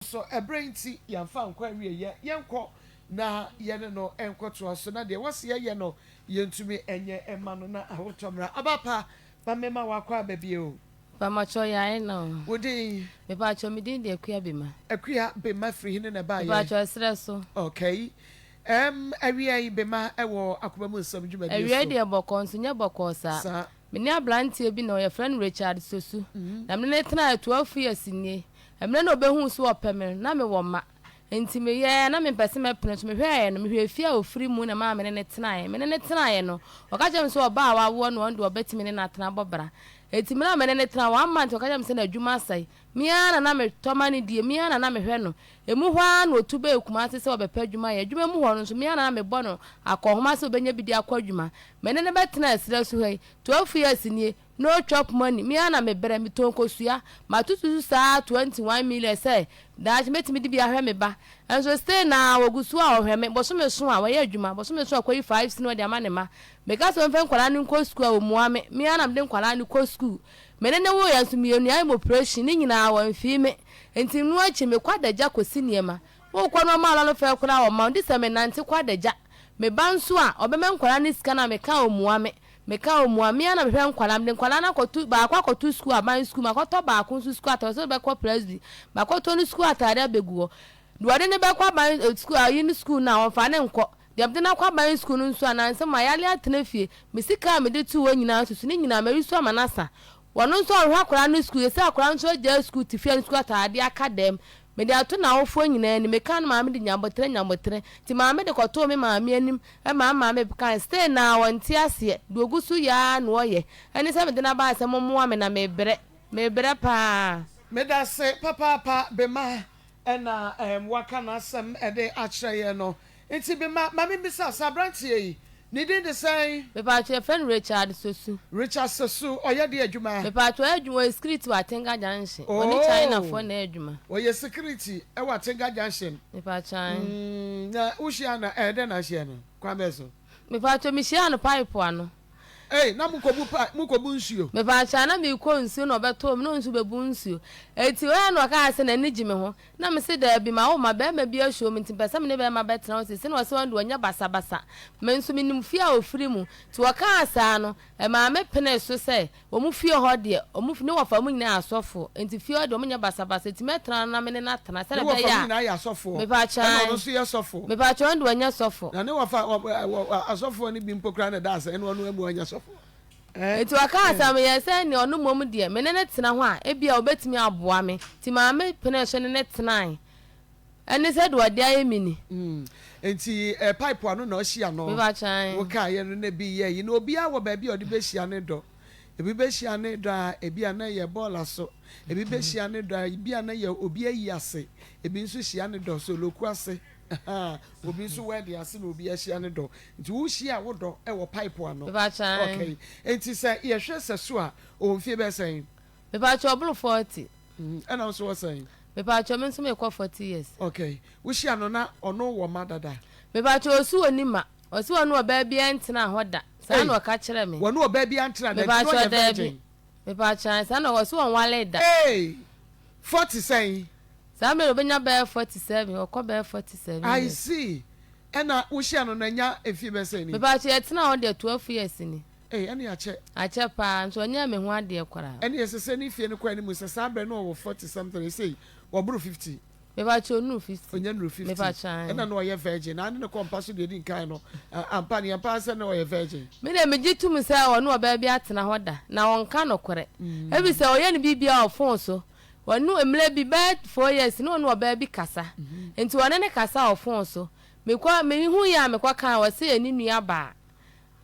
So a brain tea yan found quite real yanko na yen no enko to us so na de was ye no yen to me enye emano na ahotomra abapa ba mema wakwa baby o ba macho ya no wodi me ba cho me din de akua bema free hin na ba ye ba cho esre so okay awia bema ewo akoma mu nsam djuma bi so awia de bokon so nya bokon sa me ni ablantie bi na o ye friend Richard Sosu na me ne tena 12 years ni emre na obehu so opeme na me wo ma enti me ye na me pese me pene so me hwe no me hwe fia ofri mu na ma me ne tena ye no o ka jem so oba wa wo no ndo obetimi ne na tena bobra enti me na me ne tena 1 month o ka jem se na adwuma sai miana na me tomani die miana na me hwe no emu hwa na otube kumasi se obepa adwuma ye adwuma mu ho no so miana na me bo no akohoma se obenya bidi akwadwuma me ne betena asira so hei 12 years ni no chop money miana me bere mi tonko sua matutu sa 21 million say that metimi di bia hwe me ba enso stay na wogusu a ohwe me boso me so a we adwuma boso me so akoyi 5 sino de ama ne ma me ka so mfe nkwala ni nko school a omua me miana me de nkwala ni ko school menene wo ya sumienu ai operation ni nyina wa mfi me enti nu achi me kwadaja kosi niema wo kwa no ma lo fe kura wo ma ndi se me nante kwadaja me banso a obeme nkwala ni sika na me ka omua me ka omua me na me hwe nkwala me nkwala na kotu ba akotu school aban school makoto ba akunsu school ato be ko president makoto ni school atare abeguo duade ne be kwa ban school ayin school na on fa ne nko de na kwa ban school nso ananse ma yale atena fie me sika me de tu wo nyina susu ni nyina me risu amanasa wono nso ohwa akora no school yesi akora nso je school tifia school atade akadem me de ato na ofo nyina ni me kan ma me de nyambotre ti ma me de koto me ma me anim e ma me kan stay na wonti ase dogusu ya no oye eni se me de na ba se mo mo me na me bere pa me da se papa bema ena waka na asem ede akire no enti bema ma me bisa sabrantie yi ni din de say me pa che friend Richard Sosu oye de adwuma me pa to adwuma security wa Tenga Junction oni China for na adwuma oye security e wa Tenga Junction me pa chan na ushia na ede na hia no kwa meso me pa to mi hia no pipe ano na mukobu nsuo me pa chan na me ko nsuo no beto me no nsuo bebu nsuo eti we no ka ase na ni gime ho na me se da bi ma wo ma be ma bi ahwo me timpesa me ne be ma betena o se no se won do nya basa me nso me nim fia ofiri mu ti wo ka asa no e ma me pene so se wo mu fie ho de o mu ne wo fa mu nyina asofo enti fie do mo nya basa ti metena na me ne na tena se be ya na ya asofo me pa chan no so ya asofo me pa chan do nya asofo na ne wo fa asofo ni bi mpokra na da se eno no amu anya asofo eti waka asam ye se ni onu mom de me ne tena ho a ebia obetimi aboa me ti ma me pene so ne tena ene se do de ayemi ni enti pipe anu na o hia no me ba chan wo ka ye no na bi ye yi na obi a wo ba bi o de be hia ne do ebi be hia ne do a ebi ana ye bola so ebi be hia ne do a ebi ana ye obi ayi ase ebi nso hia ne do so loku ase obi nso we de ase na obi ahia ne do nti wo hia wo do e wo pipe ano okay enti say ye hwe seso a o mfie be sen me ba cho blu 40 and also what saying me ba cho me nso me kwa 40 years okay wo hia no na ono wo madada me ba cho osu onima osu onu oba bia ntena hoda sa na o ka kire me wonu oba bia ntena na no ye virgin me ba cha sa na osu on wale da 40 saying Some obenya be 47 or ko be 47. I see. Ena wo hia no na nya efi be say ni. Me ba che etena on de 12 years ni. Eni ache. Ache pa nso nya me ho ade kwara. Eni esese ni fie ni kwa ni mu se sabe no wo 40 something say wo buru 50. Me ba che onu 50. Onya nu 50. Me ba cha. Ena no ye virgin. Na ne compass de din kan no. Ampa ni ampa se no ye virgin. Me na me gitum se onu oba bia atena hoda na won ka no kore. Ebi se oye ni bibia ofon so. Wanu emle bi bet 4 years no no oba bi kasa enti wone ne kasa ofon so me hu ya me kwa kan wo se ani nua ba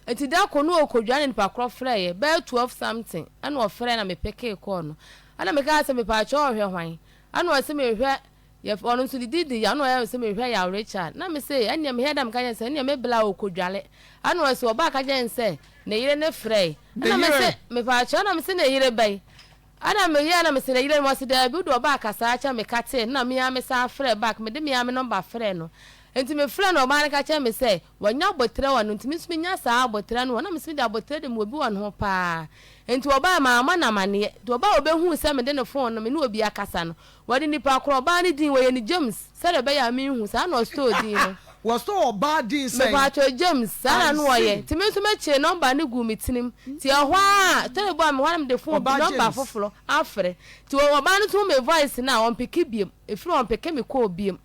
enti da ko no okodwa ne pa kro frɛ ye be 12 something ana o frɛ na me peke ko no ana me ka se me pa cho hwe hwan ana o se me hwe ye ono so didi ya no ya se me hwe ya Richard na me se anya me hedam ka yen se anya me bla okodwale ana o se oba ka yen se ne yire ne frɛ ana me se me pa cho na me se ne yire bai Ana me ya na me se na yire mo se da bi do ba kasa acha me kate na me ya me sa frɛ back me de me ya me number frɛ no enti me frɛ no ba na ka cha me se wanya botre wa no enti me so nya sa botre no na me se da botre de me obi wa no pa enti oba ma ama na mane do ba obehu se me de no phone no me no obi akasa no wodi nipa kro ba ni din we ni James se de be ya me hu sa na store din no was so bad din say me pa cho James sa no oye ti me so me che number ni gu mi tinim ti ehwa tele bo am hwanam de phone number foforo afre ti wo ba no to me voice na on pick biem efiri on pick me call biem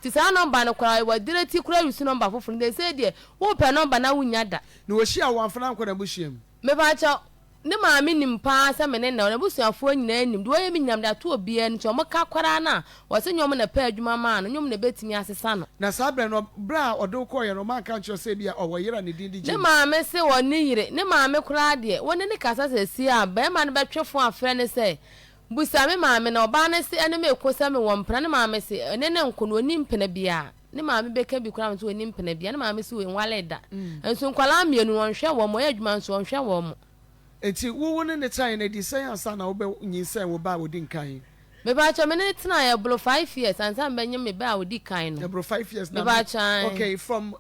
ti sa number no kwa wa direct kura use number foforo dey say there wo pe number na wunya da no wo hia wo amfana nkwa na buhiem me pa cho ne ma me nim pa sa me ne na na busuafo nyina nim do ye me nyam da to obi en cho maka kwara na wo se nyom na pa adwuma ma no nyom na betimi asesa no na sabre no bra odo ko ye no man kan cho se bia o wo yera ne din di ne ma me se wo ne yire ne ma me kura de wo ne kasa se si a ba ma no betwefo afre ne se busa me ma me na oba ne se ene me kosa me wo mpra ne ma me se ene ne nko no nim pena bia ne ma me beka bi kura me so nim pena bia ne ma me se we nwale da enso nkwala mienu won hwe wo mo ye adwuma nso won hwe wo mo enti wo ne time na di say ansa na wo be nyinsa wo ba wo di nkan me ba cha me ne tena ya blo 5 years ansa me nyem me ba wo di kan no ya bro 5 years na me ba cha okay from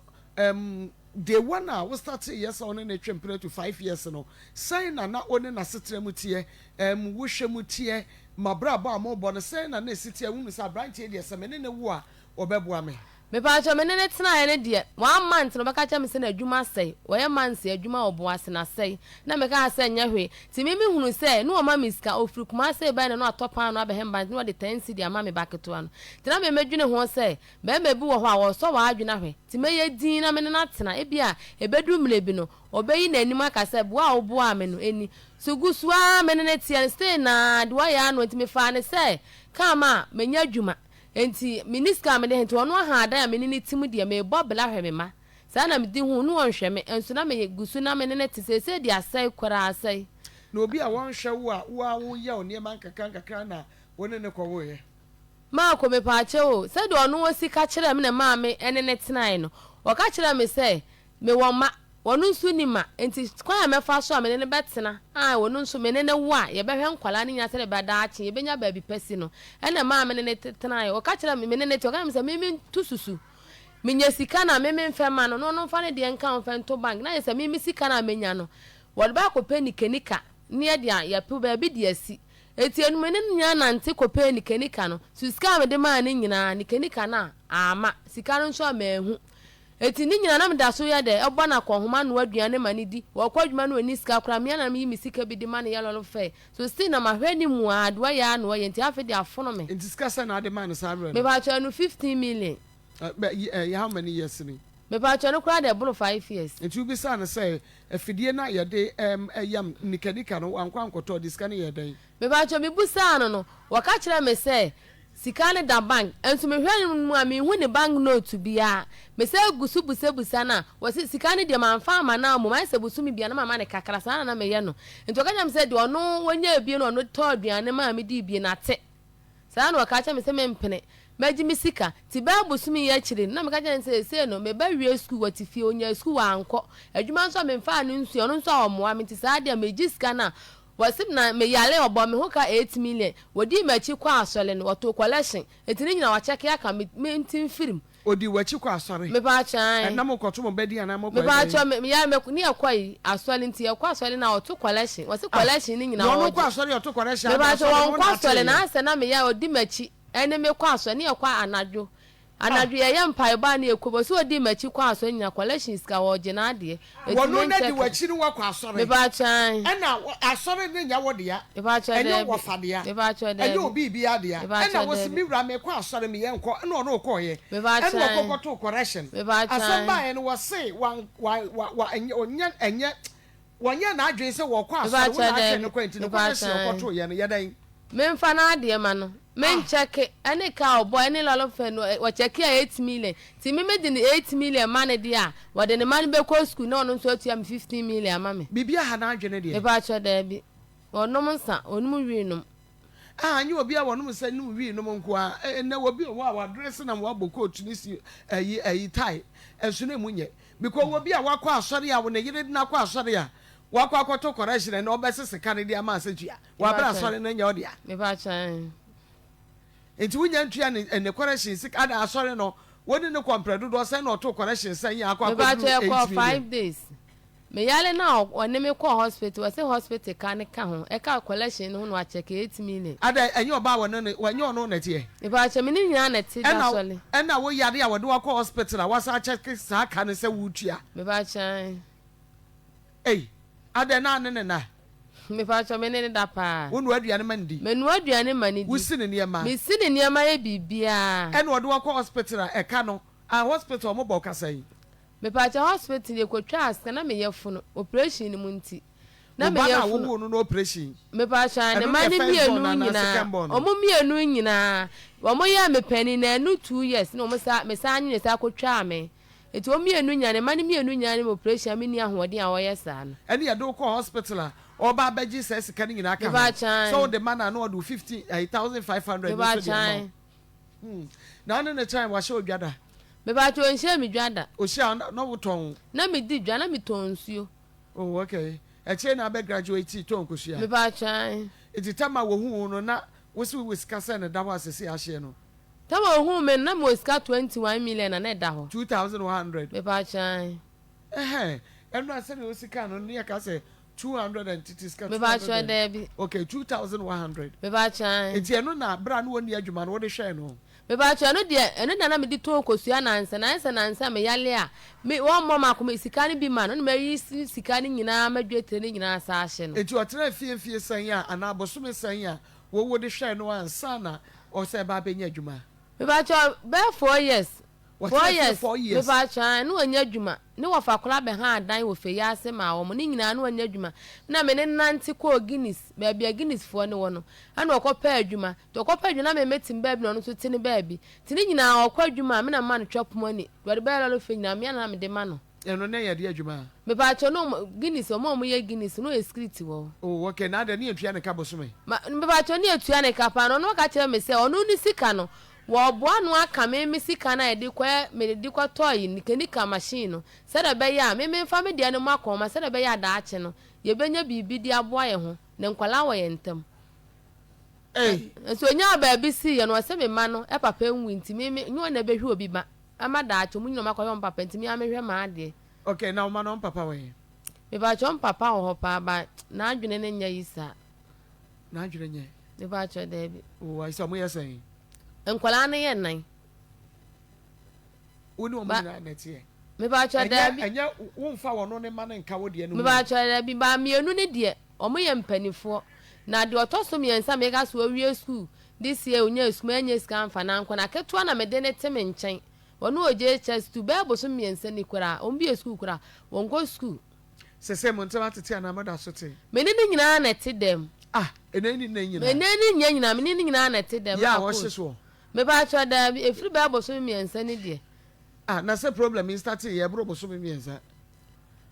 day one we start yes on na twempere to 5 years no say na one na setre mu tie wo hwe mu tie mabra ba mo bo no say na sitie wo sa branch e de se me ne wo a obeboa me me pa cho me ne tena ya ne de 1 month no baka cha me se na adwuma sei wo ye month adwuma obo ase na sei na me ka ase nya hwe ti me hunu sei no ma miska ofiri kuma sei ba na no atopa no abehemba no de 10 cedi ama me baketo ano ti na me medwene ho sei be bi wo ho a wo so wa adwena hwe ti me ye din na me na tena e bia ebedu mle bi no obeyi na anim aka sei bo a obo a me no eni sugusua me ne tie stay na de wa ya no ti me fa ne sei kama me nya adwuma enti miniska me de enti ono ha da ya me ni timu de me bobla hwe me ma sa na me di hu no wonhwe me enso na me gusu na me ne te se de asai kwara asai na obi a wonhwe wo ya oni ma nkaka na woni ne kwo ye ma ko me pa che o se de ono wosi ka kire me na ma me ene ne tenai no o ka kire me se me wo ma wonu nsu ni ma enti kwa me fa so a me ne betena wonu nsu me ne wo a ye behwe nkwala ne nya se de beda achi ye benya ba bi pesi no ene ma me ne tenai o ka kire me ne te o ka me se me tususu minya sika na me mfa ma no no fa ne de nka mfa nto bank na ye se me sika na menya no wo ba ko pe nikenika ne de ya pe ba bi de asi eti enu me ne nya na nte ko pe nikenika no su sika me de ma ne nyina nikenika na ama sika no nso a mahu eti ni nyina na me da so ya de ebo na kohoma no aduane ma ne di wo kwadwuma no ani sika kra me na me mi sika bi de ma ne yalo fe so still na mahwe ni mu adwa ya no ye nti afi de afono me nti sika sa na de ma no sabre me ba cho no 15 million how many years ni me ba cho no kra de bro 5 years nti ubi sa na say afidie na ye de yam nikadika no ankwa ankoto de sika ne ye den me ba cho me busa no waka kire me say sika ne da bank enso me hwe mu a me hu ne bank note bia me say gusu busa na wasi sika ne de manfa ama na mo man se busu mi bia na mama ne kakra sana na me ye no ento ka nyam say de ono wonya ebie no ono to aduane ma me di bie na te sana no waka kire me say me mpene maji misika ti ba bosumi ya kire na me ka jan se no me ba wie school wati fie onya school anko adwuma nso me mfa no nsu ono nso omoa me ti sa de maji sika na wasim na me yale obo me ho ka 8 million wodi machi kwa asole no wato collection etini nyina wa check ya ka me ntin film odi wachi kwa asore me ba chan na mo koto mo bedi ana mo me ba chan me ya me ni akwai asole nti akwa asole na wato collection wasi collection ni nyina no kwa asole wato collection me ba chan kwa asole na ase na me ya odi machi ene me kwa asole ni akwa anadwo ye mpa ba na ekobo so odi machi kwa asole nyina collections ka wo je na ade wono na di wachi ni wa kwa asole me ba chan ena asore ni nya wode ya me ba chan enya wo fade ya me ba chan enya obi bi ade ya ena wo se mi wura me kwa asore me ye nko ena ono ko ye ena ko to correction asomba en wo se wa enya wonya na adwen se wo kwa asore wo na adwen no kwenti no correction ko to ye no ye dan me mfa na ade ma no men check any cow boy any lolo fe no wa check 8 million ti me di 8 million man dia wa de ne man be ko school no no so tia me 15 million ama me bibia ha na adwene de e ba cho da bi onom nsa onum wi num anyi obi a wonum nsa num wi num nko a na obi o wa dress na wa boko tu ni si ayi tie enso na munye because obi a wakọ asori a wo ne yire na akọ asori a Wakwa kwato correction and obesese kan dia ma asejua. Wa bra sori na nya odia. Me ba chan. Enti wunya ntua ne correction sika ada asori no. Wodi ne kompredo do say na auto correction say ya akwa kwa 5 days. Me yale na one me call hospital, we say hospital kan ka ho. E ka collection no no check 8 million. Ada enye oba won ne wanye ono na tie. Me ba che me ni nyina na tie da sole. Na wo yade a wode wakọ hospital a wasa check sa ka ne se wutua. Me ba chan. Ei, ada na ne na. Me ba che me ne da pa. Wo no aduane mandi. Me no aduane mani di. Wo si ne niema. Me si ne niema ye bibia. Na wode wakọ hospital a ka no. A hospital mo bo kasa yi. Me pa che hospital ye ko twa as na me ye funu operation ni munti. Na me ye funu wo no operation. Me pa che na mani mienu nyina. Omo mienu nyina. Omo ye me pani na nu 2 years na omo sa me sa anyi ne sa ko twa me. Eti omo mienu nyane mani mienu nyane mo operation me ni ahode a wo ye sa no. Eni ye do ko hospital a oba beji se sika ni nyina ka. So the man na do 50,500 so the na no time wa show dwada. Me ba to nhia me dwada. O hia no woton. Na me di dwa na me ton nsuo. Oh okay. E che na be graduate ton kosia. Me ba chan. Eti tama wo hu no na wo si we sika se na da wa asese ahye no. Tama hu me na mo sika 21 million na da ho. 2,100. Me ba chan. Enu ase na osika no ne ka se 230 sika. Me ba chan there bi. Okay, 2,100. Me ba chan. Eti enu na bra no woni adwuma no wo de hwe no. Me ba chan no de enu na me di ton kosua na ansa me yale a me won mo ma ko me sika ni bi ma no me yi sika ni nyina madwetire ni nyina sa ahye no. Eti otena fie san ya ana bosume san ya wo de hwe no ansa na o se ba be nya adwuma. Me ba chan be 4 years. 4 years. Me ba chan no anya adwuma. Ne wo fa kola be ha adan wo fe ya ase ma wo mo ni nyina no anya adwuma. Na me ne nante ko Guinness, ba bia Guinness fo ne wo no. Ana wo kopa adwuma. To kopa adwuma na me metim ba bi no so tini ba bi. Tini nyina wo kwa adwuma me na man chop money. Do de ba lo fe nyina me na me de ma no. Eno ne ye de adwuma. Me ba chan no Guinness o mo ye Guinness no e script wo. Oh okay, na de ne etua ne ka bosume. Me ba chan ne etua ne ka pa no ka kire me se ono ni sika no. Wo boa no aka me sika na edi kwa me di kwa toy nika machine no se da be ya me fa me dia no makoma se da be ya da ache no ye benya bibi di aboa ye ho ne nkwala wo ye ntam so nya ba bi si ye no se me ma no e papa enwu nti me nyo na be hwe obi ba ama da ache mu nyino makoyo papa nti me amehwe ma ade. Okay, now ma no papa we me ba chon papa ho pa ba na adwene ne nya yisa na adwene nya me ba cho da bi oh I saw mo yesen nkwala ne ye nan woni o mo na tie me ba cho da bi enya wo mfa wo no ne ma ne nka wo de no me ba cho da bi ba mienu ne de o mo ye mpanifo na de otoso miensa me ga so awie school this year onya school enya scan fa na nkwa na keto na me de ne teme nchen wono oje chest to be boso miensa ni kura o mbi school kura won go school se mo ntama tete na amada so te me ni nyina na te dem eneni na nyina me ni nyina me ni nyina na te dem ya wo hyeso me ba cho da bi efiri ba boso miensa ni de na se problem is start ye bro boso miensa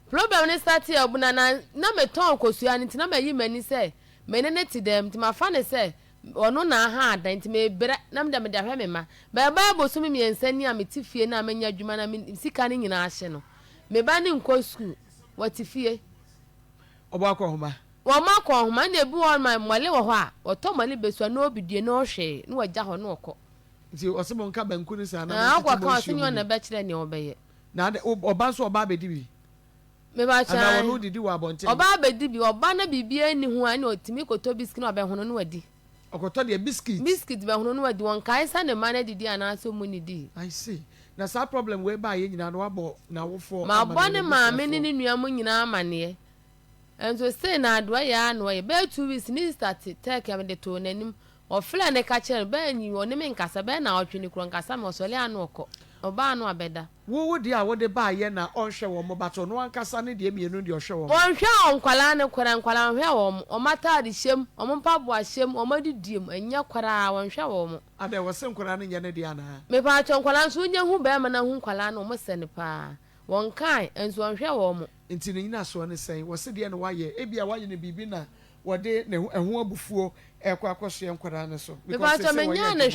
problem ni start ye obuna na me ton kosua ni na me yi mani se me ne te dem ti ma fa ne se ono na ha adan ti me bere na me de ahwe me ma ba boso miensa ni ametifie na amanya adwuma na me sika ni nyina ahye no me ba ni nko school watifie obo akohoma wo ma akohoma na ebu won my mole wo ho a oto mole besua na obidie na ohwe na wagya ho na okọ nti osemo nka banku ni sa na akwa kan sinyo na be kire ne obeye na oba so oba be dibi me ba cha na wono didi wa abonte oba be dibi oba na bibia ni ho ani otimi koto biscuit na obe hono no wadi okoto de biscuit be hono no wadi won kai sa ne ma na didi ana so mu ni di I see na sa problem we ba ye nyina no wabo na wo fo ma bone ma me ni nua mu nyina amane enso say na adwa ya no ye be 2 weeks ni start take am de to nanim ofle ne ka chere be nyi woni me nkasa be na otwini kro nkasa me osole anu okọ oba anu abeda wo di a wo de ba ye na onhwe wo mo bato no ankasa ne de mienu de ohwe wo onhwe onkwala ne kwara nkwala hwe wo o mata de hyem o mpapo ahyem o madidiem enya kwara onhwe wo mo ade wo se nkwara ne nyane de ana me pa cho nkwala nso nya hu be ma na hu nkwala no mo sene pa won kan enso onhwe wo mo nti ne nyina so ne sen wo se de ne waye ebia waye ne bibi na wode ne ho abufuo ekwa akɔhye nkwara ne so because menya na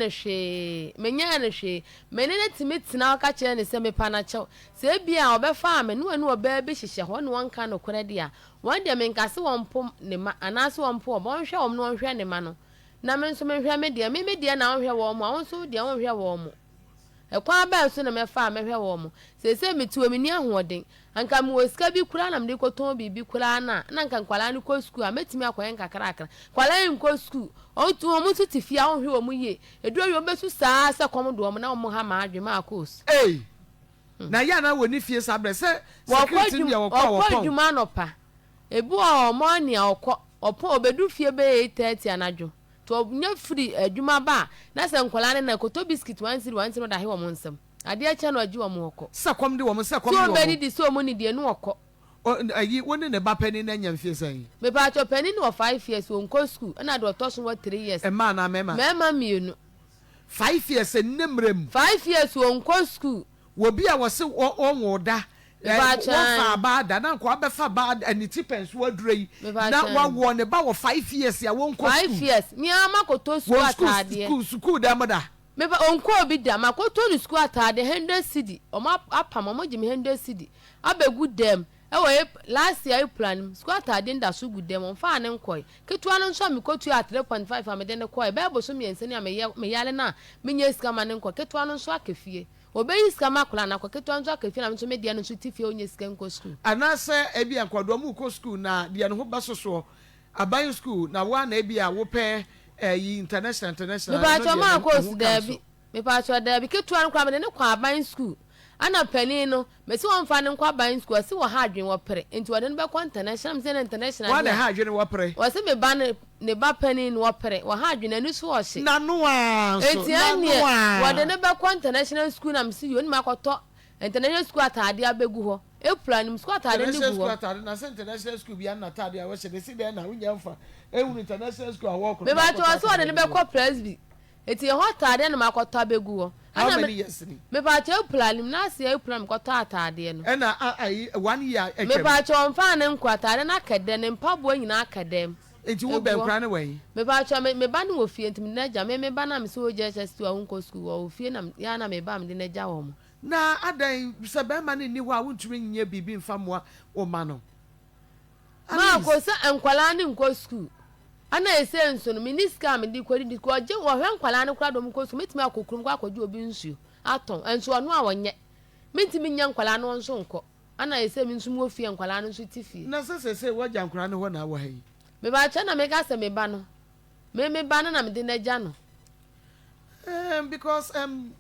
hwe menene timetina ka kye ne se mepa na kyew se bia obefa me no anu oba bi hyehye ho ne wonka no kora dia wan dia menkase wonpom ne ma anase wonpo obonhwe wom no wonhwe ne ma no na me nso menhwe me dia na wonhwe wo mo wonso dia wonhwe wo mo ekwa ba so na mefa mehwe wo mo se metuo meni ahoden anka me osika bi kura na me koton bibi kura na nka nkwala ne ko school ametimi akoyen kakra kwala nko school otu o mutu tifia wonhwe wo mu ye eduro yo besu saa se kom do mo na mo ha ma adwe Maa Akos na ya na woni fie sabre se security dia wo kwa adwuma no pa ebu o mo ni okọ opo obedu fie be 8:30 anadwo to nya free adwuma ba na se nkwala ne na koto biscuit 1 no da he wo mo nsem ade a cha no agi wo mo okọ se kom de wo mo se kom de wo so be di so mo ni de no okọ ayi woni ne ba pani na nya fie san me ba cho pani no 5 years won ko school na do to so 3 years e ma na mema mienu 5 years enemrem 5 years won ko school wo bi a wo se wo da fa ba da na kwa be fa ba aniti pens wo dure na wo ne ba wo 5 years ya won ko 5 years mi ama ko to school atade school da mo da me ba onko obi da ma ko to ni school atade 100 cedi o ma apam mo gimi 100 cedi abegu dem e wo last year plan school atade nda so gu dem on fa ne nkoi ketua no nso mi ko tu at 3.5 amede ne koi be bo so mi ense ni me yale na me nya sika ma ne nkoi ketua no nso akefie obeyi sika makula na kwaketo anzo akafie na mso media no nso tifie onye sika nko school anase ebia Kwadwo mu ko school na dia no ho basoso aban school na wa na ebia wo pe yi international me pa cho Maa Akos dabi me pa cho dabi keto an kwa me ne kwa aban school ana pani no me si won fa ne kwa aban school si wo ha adwen wo pere enti wo ne be kwa international me international wa na ha adwen wo pere wo se me ba ne ba pani no wo pere wo ha adwen anu so wo hye na no a so enti anie wo de ne be kwa international school na me si yo ni makoto international school atade abegu ho e plan ni school atade ni gu ho na international school bi na atade a wo hye de si de na wunya mfa e wu international school a wo ko me ba cho so wo de ne be kwa presby eti ho atade na makoto abegu ho how many years ni me ba cho plan ni na se e plan ko ta atade no e na 1 year me ba cho mfa ne nkwa atade na kede ne mpabo nyina akadem enti wo be nkra ne wen me ba cho me ba ne wo fie enti me na ja me ba na me so GhPage TV ahunko school wo fie na ya na me ba me de na ja wo mo na adan se be ma ne ni ho a wontumi nye bibi mfa moa wo ma no Maa Akos enkwala ne nko school ana ese nso no miniska me di kwadi ko je wo hwe nkwala ne kra do mko school metimi akokrum kwa akwaji obi nsuo aton enso no a wonye mentimi nya nkwala no nso nko ana ese mi nso mo fie nkwala no nso tifi na se waja nkwala ne ho na wo hayi me ba cha na me ka se me ba no me ba na me de na ja no because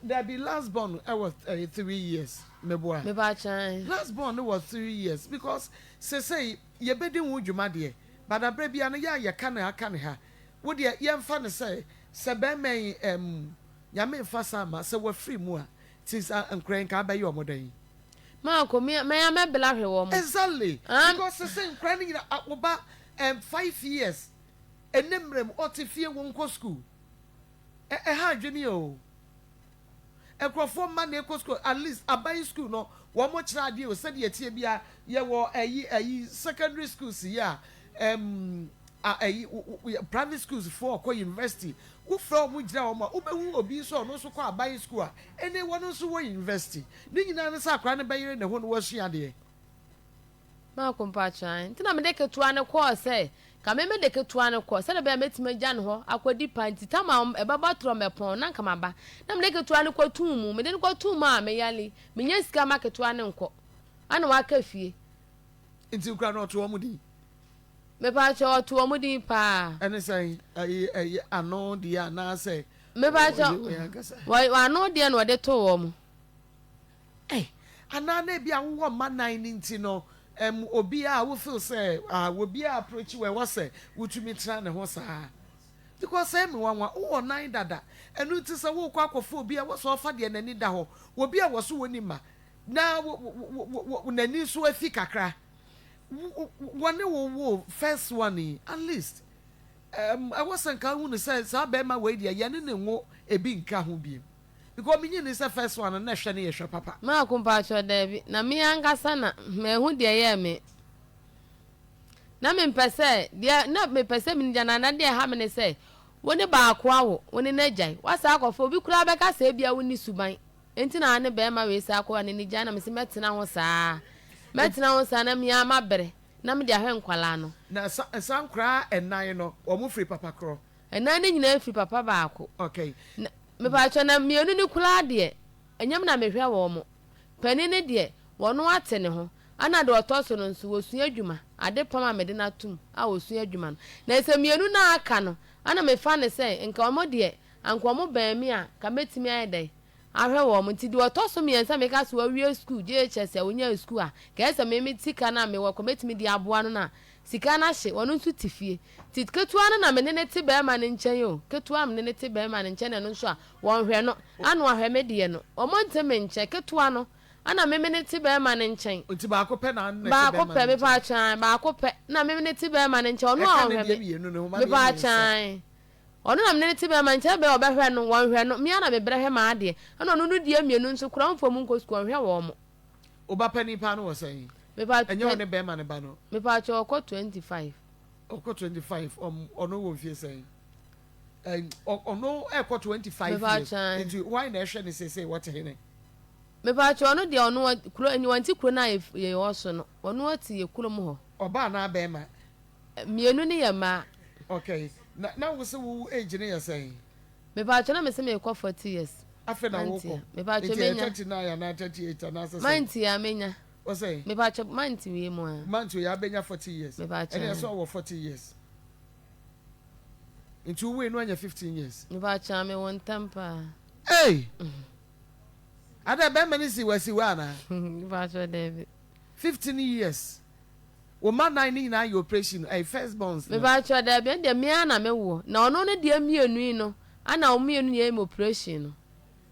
there be last born I was 3 years me boy me ba cha last born was 3 years because say ye bedi wu dwuma de but abra bia no ya ka na aka ne ha wo de ye mfa ne se be men nyame mfa sama se wa free mu a tis ankran ka ba ye omodan Maa Akos me ya me bela hwe wo mo exactly because say ankran ni oba 5 years enemrem otifie wo nko school ha adwene o ekrofo ma na eko school at least abai school no wo mo kira ade o said ye tie bia ye wo ayi secondary schools ya private schools for ko university wo from mo gira wo ma wo behu obi so no so ko abai school a ene wo no so wo university ni nyina ne sa akra ne bayire ne ho no wo sua de Maa Akos pa chan ntina me de ketua ne ko se ka me de ketua ne ko se na be metima gya ne ho akwadi panti tama e baba tro me pon na nka maba na me de ketua ne ko tumu me de ko tumu a me yale me nya sika ma ketua ne nko ana wa ka fie nti ukra no to wo mudi me pa cho to wo mudi pa ene say ano dia na say me pa cho wa ano dia no de to wo mo ana na bia wo ma 9 nti no obi a wo feel say obi a approach we was say wutumi tra ne ho saa because say me wanwa wo 9 dada enu ti say wo kwa akofo obi a wo so fa de nani da ho obi a wo so woni ma na nani so afi kakra one wo first one at least I wasn't ka hu ne say sa be ma we dia ye ne ngo ebi nka ho bi because me ni say first one na hwe ne ye hwe papa Maa Akos pa cho dabi na me angasa na me hu de ye me na me mpese dia na me pese me nja na dia ha me say woni ba ko awo woni na jai wasa akofo obi kura be ka se bia woni suban enti na ne be ma we sa akwa ne ni jai na me se metena ho saa na me ama bere na me dia hwe nkwala no na sankra enan no omo free papa kro enan ne nyina free papa ba ko okay me ba cho na me onu ni kula de enyam na me hwe wo mo pani ne de wono ate ne ho ana de otoso no nso wosua adwuma ade pama me de na tum a wosua adwuma no na ese mienu na aka no ana me fa ne se nka omo de anko omo ban mi a ka metimi ayedai ahwe wo mo ti de otoso mi ensa me ka so awie school GhS a wonya school a ka ese me tika na me wo ko metimi de aboa no na sika na hye wono nso tifie ti ketua no na me ne te ba ma ne nchen yo ketua me ne te ba ma ne nchen ne no nso a won hwe no ano ahwe me de no omo ntem nche ketua no ana me ne te ba ma ne nchen nti ba ko pe na ne ba ko pe me pa chan ba ko pe na me ne te ba ma ne nchen ono ahwe me pa chan ono na me ne te ba ma nchen be obehwe no won hwe no me ana me brehwe ma ade ana no no die mienu nso kura mfo mu nko school hwe wo mo oba pani pa no wo say me pa enyo ne be ma ne ba no me pa cho ko 25 oko 25 ono wo fie say ono e ko 25 years nti why na hwe ne say what he me pa cho no de ono kuro enyi wanti kuro na ye oso no ono ati ye kuro mu ho oba na be ma mienu ne ye ma okay na wo se wo age ne ye say me pa cho na me se me ko 40 years afa na wo ko me pa cho menya 39 na 38 na say manti ya menya o say me pa cho manti we mu a manti ya benya 40 years me pa cho ene so wo 40 years into we no anya 15 years me pa cho me won tampa hey ada be mani si wasiwa na me pa cho David 15 years wo ma 9 na your operation first bonds me pa cho David de me ana me wo na ono ne de mienu no ana o mienu ye operation no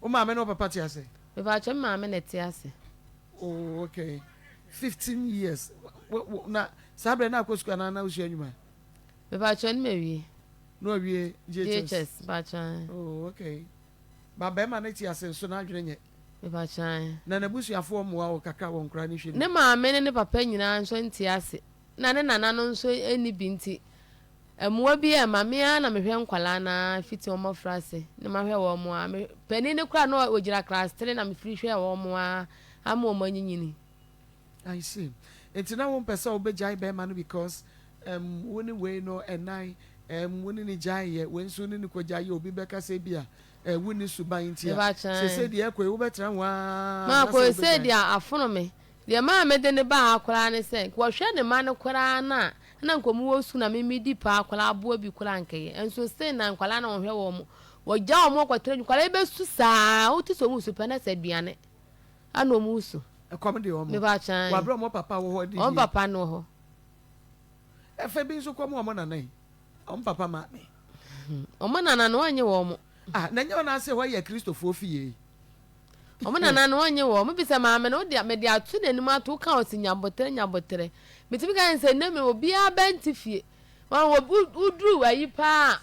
o ma me no papa ti ase me pa cho ma me ne ti ase oh okay 15 years na sabre na akosua na usu anyuma me pa cho me wie no wie GhS pa cho oh okay ba be ma na ti ase so na adwene nye me pa cho na busuafo mo wa kakra won kra ni hwe ne ma me ne papa nyina nso nti ase na ne nana no nso eni binti emwa bi e ma me na me hwe nkwala na fiti omo frase ne ma hwe wo mo a me pani ne kura no ogira class 3 na me free hwe wo mo a ama omo nyinyini I see it's now one person obejai be man because woni we no enai woni ni jai ye when so ni ko jai obi be ka se bia woni suban ntia se de ekwe wo betra wa ma ko se de afono me de ma me de ne ba akora ne se ko hwe ne ma ne kora na nkomu wo su na me midi pa akora abo bi kora nkeye enso se na nkwala na hwe wo mo wo ja wo mo kwatere nkwala be su saa o ti so mu su pe na se duane ana mu su komedi o mo me ba chan wa bro mo papa wo ho di o papa no ho efe bi so ko mo na nan o papa ma me o mo na no anye wo mo na nya na se ho ye Christopher ofie o mo na no anye wo mo bi se ma me no de me de atu nanim atu ka o nyabotere metimi kan se ne me obi abenti fie wa udru ayi pa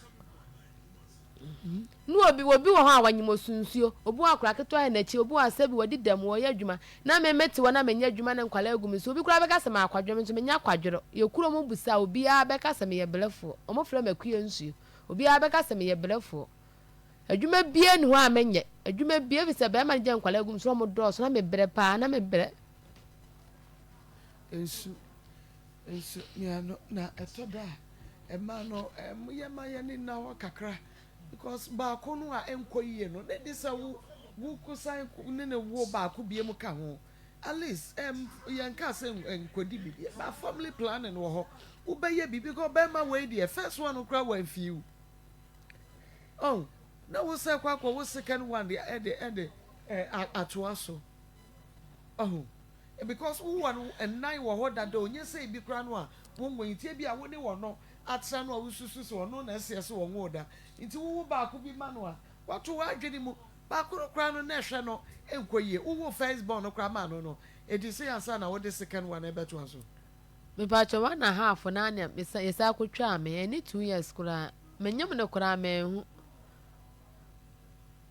nu obi wo ho awanyimo sunsuo obu akura keto ha na chi obu asabi wodi dam wo ya adwuma na me meti wo na me nya adwuma na nkwala agumi so obi kura beka se ma akwadwo me so me nya akwadwo ye kuro mo busa obi a beka se me ye belefo o mo fra makuye nsuo obi a beka se me ye belefo adwuma bie ni ho a menye adwuma bie bi se be ma nya nkwala agumi so mo do so na me bere pa na me bere ensu ya no na etoda e ma no ye ma ye ni na ho kakra because ba ko no a enkoyie no de disa wo kusan ne ne wo ba ko bie mu ka ho at least yan ka se enkodi bi ba family planning wo ho wo be ye bi because be ma we the first one kra wan fiu oh na wo se kwa wo second one the atoa so oh because wo one and nine wo ho that do nye say bi kra no a wo nwentie bi a wo ne wo no atra no a wo susu so no na ese so wo ngoda nti wo ba ko bi ma no a wato wa adwene mu ba ko kra no na hwe no enkoyie wo first born no kra ma no edi say ansa na wo the second one e beto aso me ba cho wa na half na anya yesa ko twa me any 2 years kura menyam ne kura me hu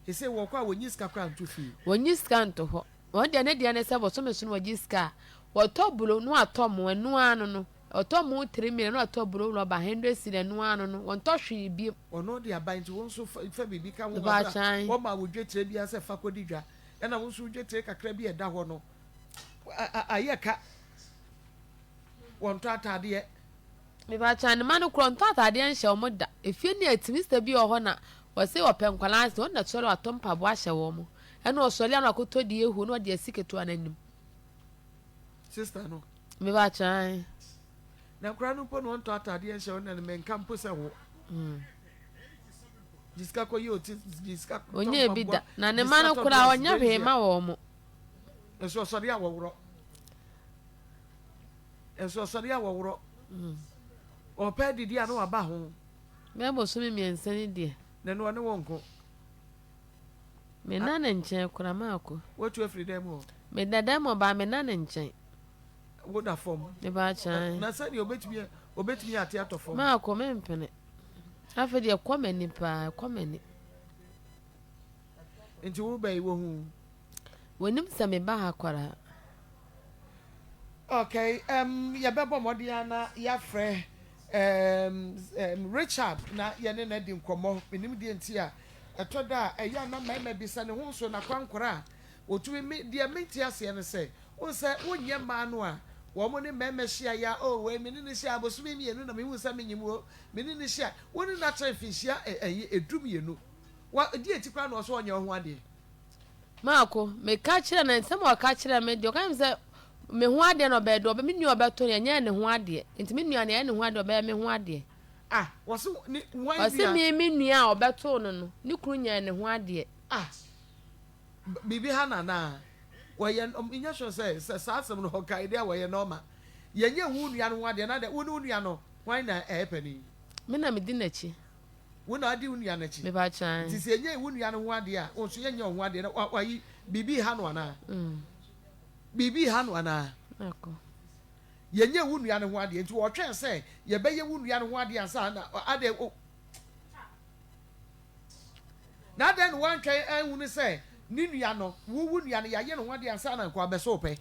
he say wo kwa wonyi ska kra nto fi wonyi ska nto ho won de ne se bo so me so no wonyi ska wo to bulo no atom anu anu no Oto mu 3 million no oto bro rubber 100 cedi no ano no won to hwe bi ono de aban ti won so fa bibi ka wo ba ma wo dwetire bi ase fa kodi dwa e na won so dwetire kakra bi e da ho no ayeka won to atade me ba chan ma no kro nto atade nhye omo da efie ni atimista bi oho na wo se open kwala se won na solo atompa bo ahye wo mo e na osole na akoto di ehu no de asiketo ananim sister no me ba chan na kra no po no nto atade nhye won na me nka mpo se wo jiska ko yo ti jiska onye bi da na ne ma no kra onya hwe ma wo mo eso sori awowro eso sori awowro o pe didi anu aba ho me bo so me miensa ni de na no ne wonko me na ne nchen kura maako watu afri dem ho me dada mo ba me na ne nchen wo da form ne ba chan na say ni obetumi ate ato form maako me mpene afa de komani pa komani enti wo bai wo hu wonim se me ba ha kwara okay ya bebo modia na ya frɛ Richard na ye ne na di nkomo menim di enti a etoda eya na mai bisa ne ho so na kwankora otumi me dia menti ase ne se won se wonye ma no a wo mo ne meme hia ya o we meni ne hia abosumi mienu na me hu se menyim wo meni ne hia woni na trafisia edum yenu wa di eti kwa no so onye ho ade maako me ka kire na nsem o ka kire me de o kan se me ho ade no be do be me nua be to nya ne ho ade enti me nua ne ho ade be me ho ade wose ni wan bia wose me nua o be to no ni kru nya ne ho ade bibi hana na waye nya sho say sasem no hoka ide waye normal yenye hu nua no ade na de wo nua no wan na epani me na me di na chi wo na ade nua na chi me ba chan ti se yenye hu nua no ade a o so yenye ho ade na wayi bibi hano ana bibi hano ana ako yenye hu nua no ade nti wo twen say ye beye hu nua no ade ansa na ade na den wan twen hu ni say ni nua no wu nua no ya ye no ade ansa na kwa beso pe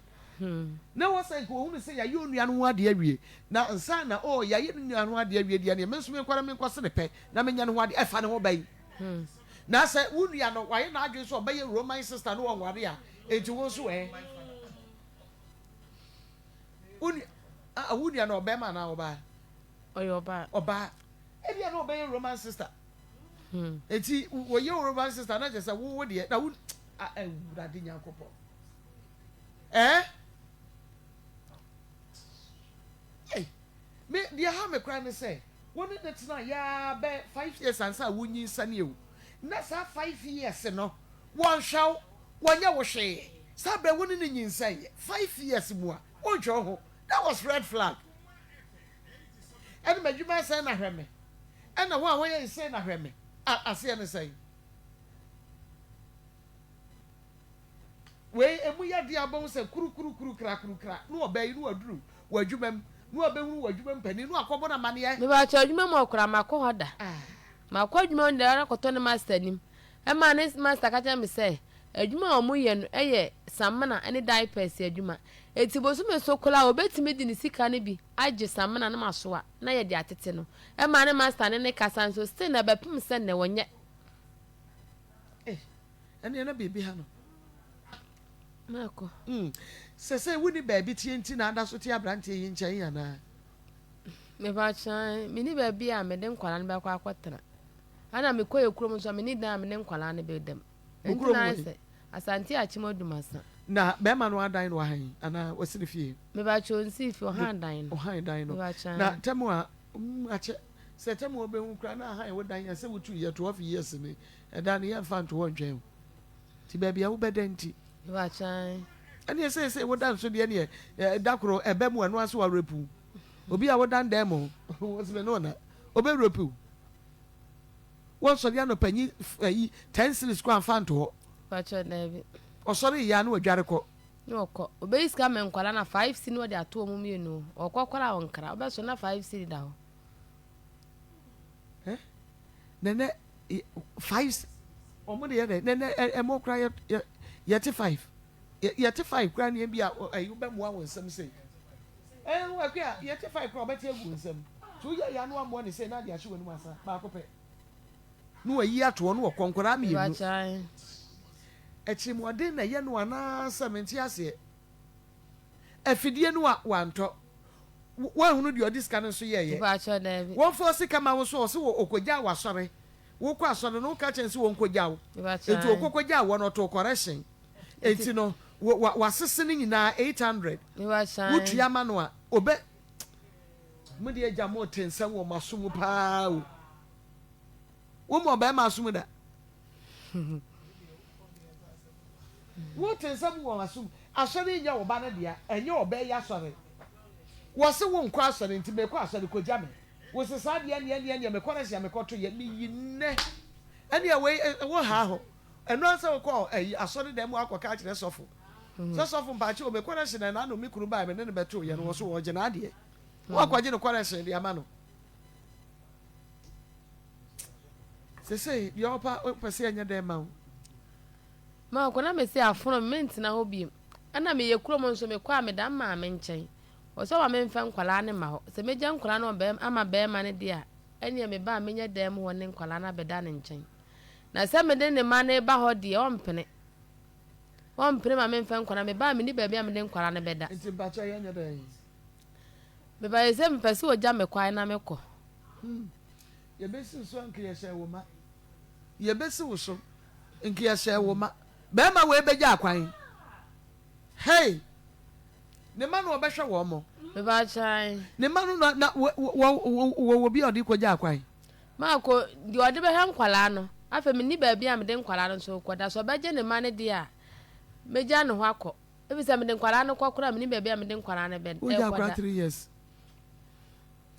na wo say ko hu ni say ya ye nua no ade awie na ansa na ya ye nua no ade awie dia ne me nso me kwara me kwase ne pe na me nya no ade efa ne ho bai na say wu nua no wa ye na adwe so beye roman sister no won ware a enti wo so uni wu nua no be ma na oba oba e bia no be roman sister enti wo ye roman sister na je say wo de na wu urade nyankopɔ me dia ha me kra ne say woni ne tena ya be 5 years ansa wunyi nsane ewu na sa 5 years no won hwaw wonya wo hwe sa be woni ne nyinsai 5 years mu a wonhwe ho that was red flag and madwuma say na hweme and na wo ye say na hweme ase ne say we emu ya dia bon say kuru kra no obai no aduru wadwuma no obehu wadwuma mpani no akobo na mane ye me ba cha adwuma mo kra makọ hoda makọ adwuma ndara koto ne master nim e ma ne master ka cha me say adwuma o mo ye no eye samana ene diapers adwuma eti bosu me sokola obetime di ni sika ne bi age samana na maso a na ye di atete no e ma ne master ne kasa so still na bepem se ne wonye ene na bebi ha no mako se wuni baby tienti na anda so ti abrante yi nchen ya na me ba chan me ni baby a me de nkwala ne ba kwa akwatena ana me koye kurom so me ni dan me ne nkwala ne be dem enti asante achimodumasa na be ma no adan no han ana wasiri fie me ba chonsi fi o han dan no na temu a ache se temu obe hu kra na han wo dan ya se wutu ye 12 years ni e dan ye fa nto wonwen ti baby a wo bedanti me ba chan ani say wo dan so de ne dakoro ebe mu anu aso wa repu obi a wo dan dem mo wo se no na obe repu won so de no panyi 10 series kwa fa nto ba cha David o sorry ya no adware ko no ko obe iska me nkwala na 5 si no de ato mu mienu okokwara onkra obe so na 5 si da ho nene 5 omo de ye nene emo kra ye 5 ye 5 kra ne bia ayu be mo awon sam sei wa kwa yete fa ikro beti egu nsem so ya no ambo ne say na dia hye wonu asa ba ko pe no wayi ato no konkora me yenu echimode na ye no ana samenti ase afidie no wanto wa hunu de odiska no so ye won force kama wo so wo okogya wasore wo kwa asore no ka chense wo nkogya wo etu okogya wo no to correction enti no wasesene nyina 800 wutu ama no a obe mudi eja mo tensam wo masom paa wo mo ba masom da wo tensam wo masom asore nya wo ba na dia enye obe ya asore wo se wo nkwa asore nti me kwa asore ko jame wo se sa dia ne me kwara sia me koto ye mi yinne ene we wo ha ho eno asa wo ko asore dem akoka kire sofo sofo mpache o me kwara sia na no mi kuru ba me ne beto ye no wo so wo je na ade wo akwaje no kwara sia dia ma no se yo pa pese anya dem ma ko na me se afono mint na ho bi ana me ye kuro mo nso me kwa me da ma me nchen o so wa me mfa nkwala ne ma ho se me gya nkwala no be ama be ma ne dia ene me ba me nya dem ho ne nkwala na be da ne nchen na se me de ne ma ne ba ho dia o mpene ma me mfa nkwala me ba me ni ba bia me de nkwala ne be da nti ba cha ye nya da yi be ba se me pese o gya me kwa na me ko ye be si so anke ye hye wo ma ye be si wo so anke ye hye wo ma be ma we be gya kwan hey ne ma no obehwe wo mo be ba chai ne ma no na wo bi odi ko gya kwan ma ko di odi be han kwala no afa me ni ba bia me de nkwala no so koda so be je ne ma ne dia me gya no ho akọ e bi se me de nkwala no kwakura me ni ba bia me de nkwala ne be e koda 3 years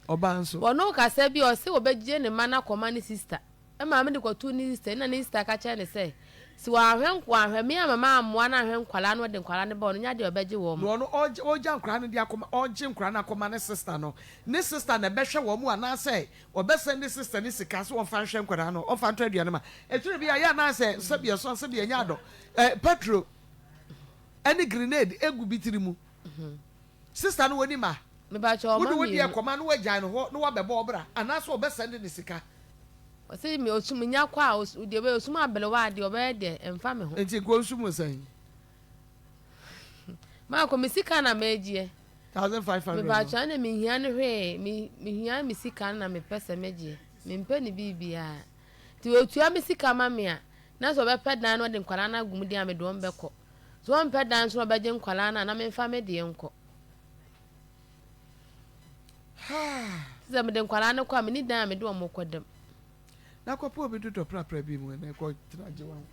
obanso wono ka se bi o se wo be je ne ma na koma ne sister e ma me de ko tu ni sister na ne sister ka che ne se si wa ahwe me mama amwa na ahwe nkwala no de nkwala ne ba no nya de obeje wo mo no oja nkwala ne de akoma oje nkwala na akoma ne sister no ne sister na behwe wo mu ana se obese ne sister ne sika so won fa hwe nkwala no o fa ntwa aduane ma eture bi ya na se se so se bi nya do petrol any grenade egu bitiri mu sister no woni ma me ba cho ma mi wo de akoma no wajan no no wa bebo obra ana so obese ne sika o se mi osum nya kwa o de be osum abele wa de obe de emfa me ho enti ko osum san ma ko mi sika na megie 1500 me ba cha na mi hia ne hwe mi hia mi sika na me pese megie me mpe ni bibia ti otua mi sika ma me a na so be pedan no de nkwala na gum dia me do mbekọ so on pedan so be je nkwala na me mfa me de enko za me de nkwala na kwa me ni dan me do mo kodam na kopo obi do pra bi mu na ko traje wan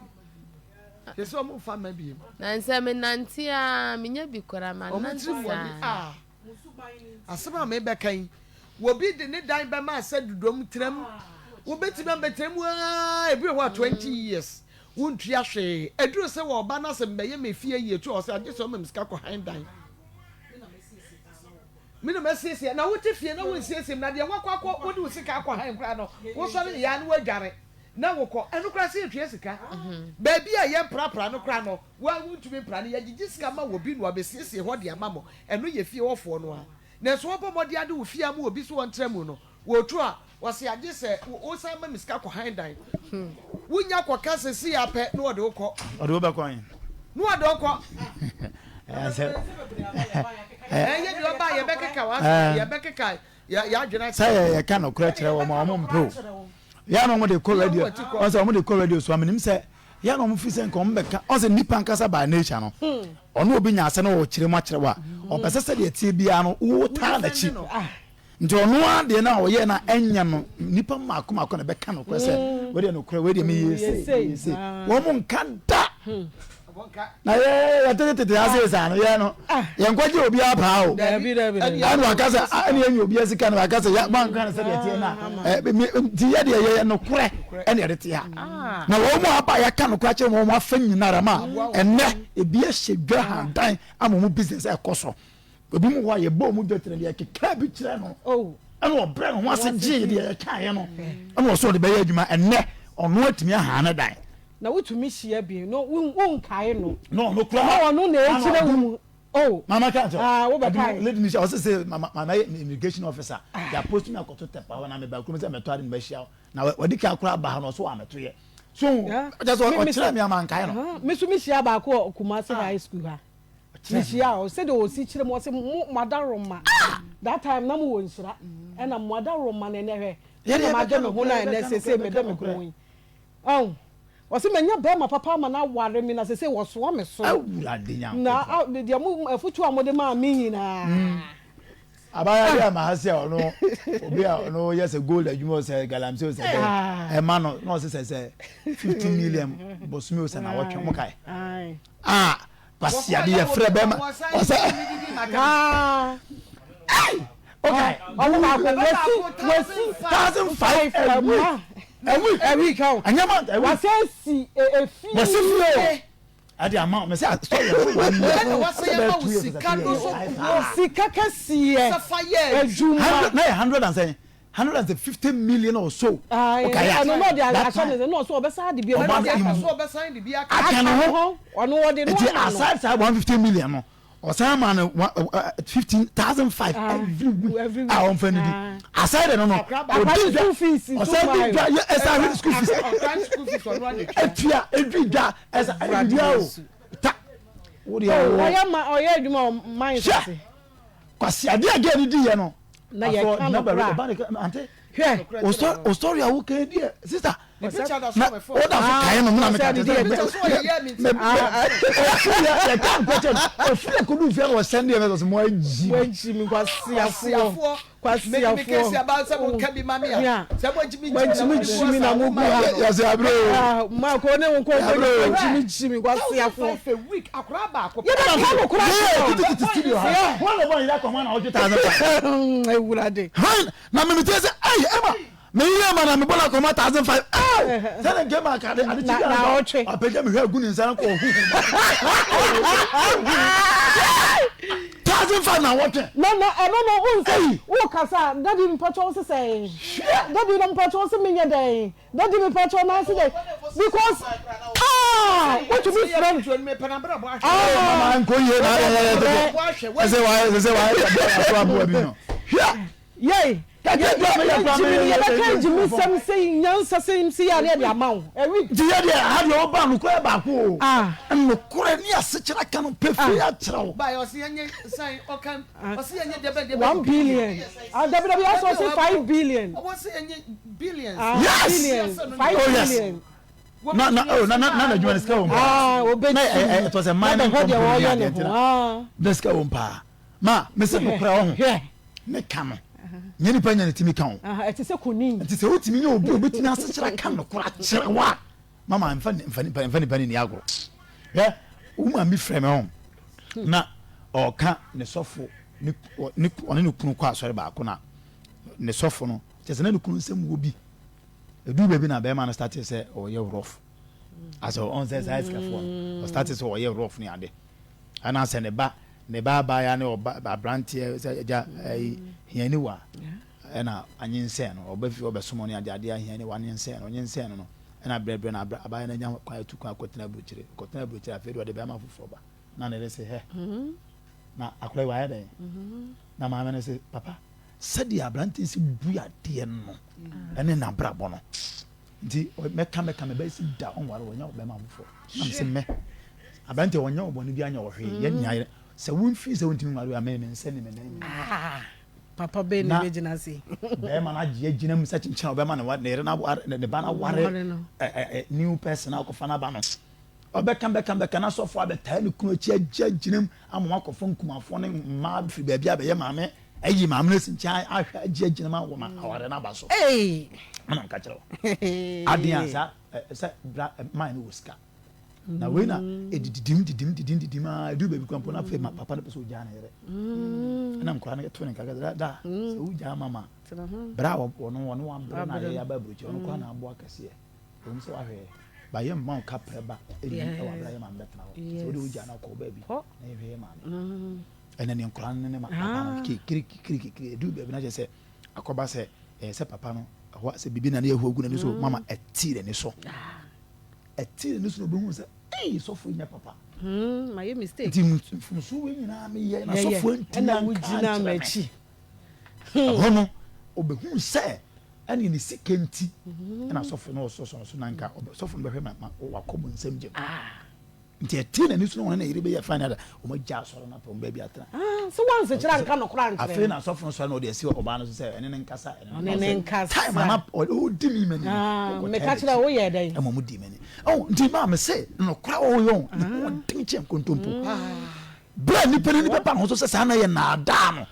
yeso mo fa ma bi na nsem nantia menya bi kora ma nantia asema me be kan wo bi de ne dan be ma asa dudom tram wo beti be betrem e bi ho 20 years wontua hwe eduru se wo ba na se mbeye me fie ye tu o se ade so me ska ko han dan mina mesiesie na wote fie na wonsiesie na de wakwa wode usika akwa han kra no wo so ne ya na wadware na wokọ enu kra se etue sika ba bia ye prapra no kra no wa wontumi pra ne ya gigi sika ma wo bi no abesiesie ho de ama mo enu ye fie wofo no a na so obo mode ade wo fie ama obi so wontremu no wo tu a wo se age se wo sa ma miska ko han dan wonya ko kase si ape no wode wokọ ode wo ba kwan no wode wokọ ye bi oba ye bekeka wa ye bekeka ya adwena say ye ka no kura kire wo ma mo mpro ya no mo de call radio on say mo de call radio so amanim say ya no mo fi say nko mbeka on say nipa nkasa by nature no ono obi nya ase no wo kire mo kire wa o pese se de tie bia no wo ta na chi nti ono ade na wo ye na enya no nipa makoma ko na beka no kura say we de no kura we de me yesi wo mo nka da na ye tete ase no ye no ye nkwaje obi apa o anu akasa ani enyi obi asika no akasa ya man kan se de tie na ti ye de ye no kure ene de tie na wo mo apa ya kan kura che mo afanyi na rama enne ebi ahye dwa handan amomu business e koso obi mu wa ye bo mu dwetre de ke ka bi kire no anu obre no ase gye de ye kan ye no anu so de be ye adwuma enne ono atimi aha na dan na wotumi hia bi no won kai no no kura na wono na echire wu Oh, mama can't. Let me say, my immigration officer, they are posting me a cotton tap when I'm about to me to Bashia. Now, what the car crab behind us, so I'm a 3 year. So that's what tell me, mankind. Miss Mishia Kumasi High School. Mishia said, oh, see, she was a mother Roma. That time, no one, and a mother Roman and her. Yeah, Madame Hona and SSA, Madame going. Oh. Was it many my papa man now worry me as I say was swarm so now out the Afutuo modema mean abaya ma hase ono obi a no yes a gold that you must say galam say a man no say 15 million bosumi o say na watwe mo kai pasia de frɛ be ma okay we see 1,500 every count. And your man, was see a fee. Was it at the amount? Me say story. Sikaka see. 150 million or so. Okay, I don't know the actually no so obesa the bill. So obesa the bill. I can know. Ono the no. Aside 150 million no. Or some man 15,005 every week. I want friend. Aside I don't know. School fees. Or some school fees. Every day as a video. What do you? Mindset. Kwasi ade again di ye no. Na ye kan Auntie. Here. O story a wo kan di sister. Na oda so kan no na me kan di. Ya kan question. O feel could do fear was send you message mo aji mi kwasi afo. Me kesi about some can be mama ya. Some jimi na mo gba. Ya say abro. Ma ko ne won ko jimi kwasi afo. A week akra ba ko. Ya na ka mo kura. One of you that come on 1,000. E wurade. Na me tell say ai Emma me hear man na me bola come 1,005. Say dem ma ka de ade chiga na apeja me hwe gunu nsan ko hu. 1,005 na what? No, say wo kasa daddy me pacho say daddy no pacho say me dey daddy me pacho na say because what to be friend me penambra bo man ko ye na say why abo bi no yey Jimmy some saying nyansa say ya dey amount every di ya dey have your ban no ko ba ko no ko ni asechira kan pefu ya kirawo ba yo se yenye sign okan o se yenye debe 1 billion WWE also say 5 billion o se yenye billions yes 5 billion na you understand obey it was a mining company this ka umpa ma me se no kra ho me kama nyani pa nyani timi kan it is a kunin it is o timi nya obi obetimi asechira kan no kra kire wa mama mfani ni agro uma mi frɛ me hon na ɔka ne sɔfo ne ɔne ne kunu kɔ asɔre baako na ne sɔfo no kyɛ sɛ na ne kunu nsɛm wɔ bi edu baabi na bɛrima no start sɛ ɔyɛ rough as on says ice kafo o start sɛ ɔyɛ rough ne ade ana sɛ ne ba ya ne abranteɛ sɛ agya hiani wa ɛna anyensɛ no ɔbɛfi ɔbɛsomo ne ade hiani wa anyensɛ no na brebre na abaya na nya kwa tu kwa kotena buchire afedu de be ma fofo ba na ne say he na akora wa ya den na ma me say papa sadi abrantin si buya de no ene na brabo no nti meka me ba si da on ware wonya be ma fofo na me say me abrantin wonya oboni bi anya wo hwe ye nya se wonfi se wontimi ware me nse ne me na papa be ne begina si be ma na je gina mu sachi ncha be ma na ne na ne ba na ware new person na kofa na ba no obeka na sofo abeta ne kunu chi agina mu amwa kofo nkumafo ne ma fi ba bia be ye ma me ayi ma me ncha ahwa agina ma wo ma aware na ba so ana nka kire adia sa ma ne woska na we na edidim ma edu baby kwampo na fe ma papa na peso ja na yere na mkora na to ne kaga da se u ja mama bra wono wa bra na ya ba bruchi ono kwa na abo akase o mso wa hwe ba ye ma ka preba edi wa bra ye ma mbetna wo se u ja na ko baby na ye hwe ma ene ne mkora ne ma papa kiri edu baby na je se akoba se se papa no ho se bibi na ye ho ogu na so mama etire ne so etire ne so no be hu se so for nya papa my mistake from so we nyina me ye na so for na wo gina machi hono obehu se ani ni sikenti na so for no so na nka so for behwe ma wakomo nsem gye nti etina ni so no na yire ya final o ma gya so na pom ba bi atra so once kira nka no kra nkre afi na so for so na o de si oba no so se ene nkasa ene nkasa time na o di mi mani me ka kira wo ye dai e mo di mani nti ma me se no kra o yo o din chem kontompo bra ni pere ni pepa no so se sa na ye na ada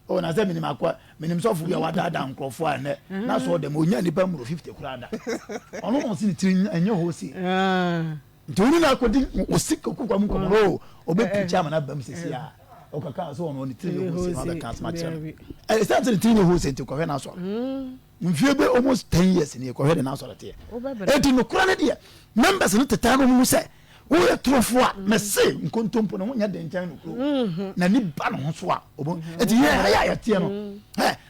no na se minim akwa minim so fu ya wada da nkrofo ane na so dem onya ni pa mu 50 kura da ono mo si ni tiri enye ho si ntoni na akodi osika kokwa mu komoro obe picha ma na bam sisi ya okaka so ono ni tiri ho si na be kan smart start the tiri ho si nti ko he na so mfie be almost 10 years ni ko he na so lete enti no kura ne de members no teta no mu se wo ye trofo a me se nkontompo no nya den chan no kuro na ni ba no so a obo enti ye ya tie no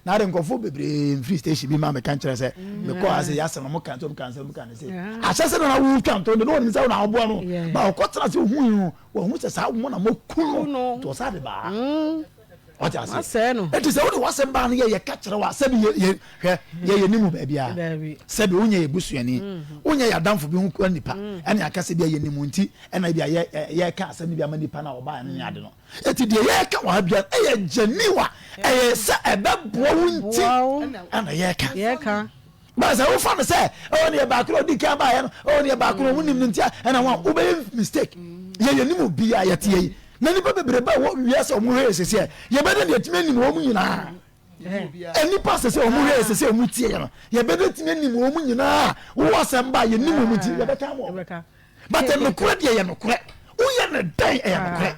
na de nkofo bebre free station bi ma me kan kire se me ko ase ya se no mo kan se a se se na wo twan to no ni se na obo no ba ko tra se hu wo hu se sa mo na mo kuro to sa de ba Oti ase no eti se wo de wasem ba no ye ka kire wa se bi ye nimu ba bia se bi unye ebusuani unye ya damfo bi hu kwa nipa ene akase bia ye nimu nti ena bia ye ka asem bia ma nipa na oba ene ade no eti de ye ka wa bia ye janiwa se ebebo nti ana ye ka ba se wo fa me se o ne ba kro di ka ba ye no o ne ba kro munim nti ena wa wo be mistake ye nimu bia ye tie yi na nipa bebreba wo wiase o mu hwe sese ye bede de timi nim wo mu nyina eni pa sese o mu hwe sese o mu tie no ye bede timi nim wo mu nyina wo wasem ba ye nim mu ti ye beta mo but no kure de ye no kure wo ye ne dan e no kure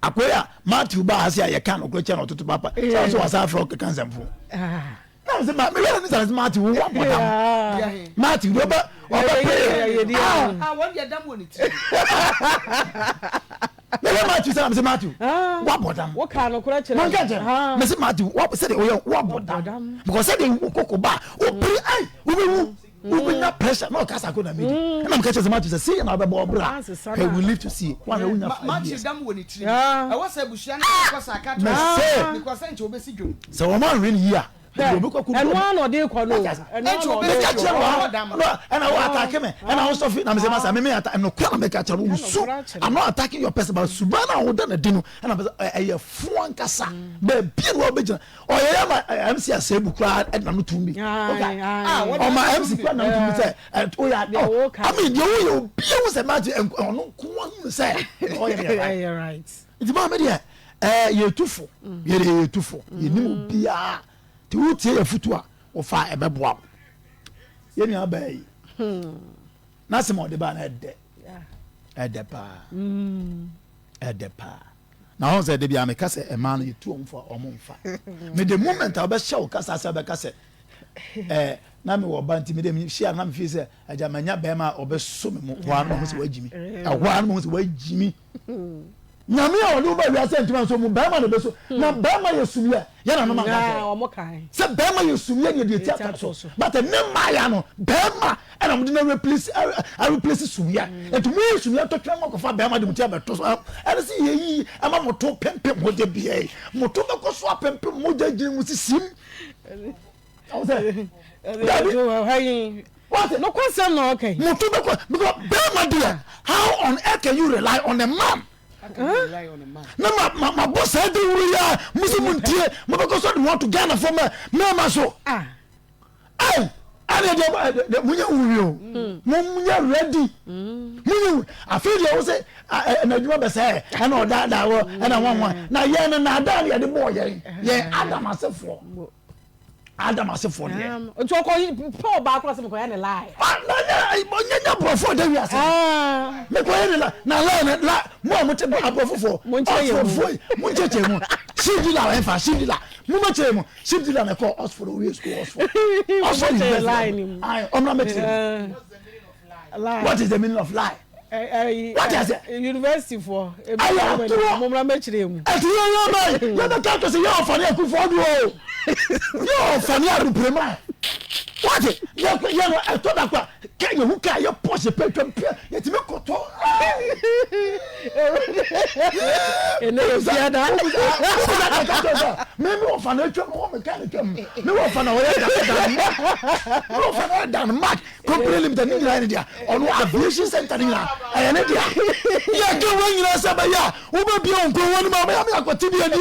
akoya Matthew ba hase ye kan no kure che no toto papa so wasa afro kansa mfu na se ma me wele ni sa Matthew wo bodam Matthew do ba pray won ye dam woni ti Mele Matthew say Matthew. What bodam? What kind of kura chere? Me say Matthew, what say what bodam? Because say the kokoba, o pri ai, we will not pressure. No kasa ko na me. Na me catch Matthew say see na be bo bra. He will live to see. One we nya Matthew dam woni tiri. I was say bushia na ko sa ka to. Because say nche obesi dwom. So o man really here. And one or they call no. And I will attack him. And I also feel I'm I'm not attacking your person, but Subana would done a dinner. And I'm a foreign cassa. The beautiful vision. Or MC a sable crowd and I'm to me. On my MC crowd, I mean, you was a magic and no say. You're right. It's my media. You're too full. You're too full. You know, be ti wo tie Afutuo wo fa ebeboa ye ni abai na se mo de ba na edepa na ho se de bia me ka se e ma no yetu omfa omfa me the moment I be show ka sa be ka se na me wo ba nti me de me share na me fi se ajamanya be ma obeso me mo wa no ho se wajimi wa no ho se wajimi nyame a olu ba wi asentuma so mu ba ma no beso na ba ma yesumia ya na no ma ga o mo kai se ba ma yesumia ne de theater so but ne ma ya no ba ma and I'm going to replace sumia and to me sumia to twa ko fa ba ma de mutia beto so and see yi ama moto pempem mo de bia moto be ko so pempem mo de gin mu sisim I say what no question no okay moto be ko because ba ma dia how on earth can you rely on a man? Rely on a man. No, my boss said we are Muslim tie. Because I want to Ghana for me so. I the munya urio. Munya ready. Munya I feel you say and I do be say and all that and I want na ye na da ya the boy ye Adam myself for there. To ko Paul ba cross me ko ya na lie. Nya brofo da wi ase. Me ko ya na la mo te brofo. Mo nche mu. Shidila e fa shidila. Mo ma che mu. Shidila me ko Oxford we school Oxford. Oxford lie. I am not making. What is the meaning of lie? What is it? University for mo ma mechire mu. Ati yo no. You the talk to say you for Akufo Addo. Yo, family are prema. What? You know, I thought that can you who can you push a petrol? Yet you make a maybe of an actual woman can come. No of an Mark, completely the India on what aviation center in India. Yeah, go when you know somebody, who will be on one moment. I'm going to be a deal.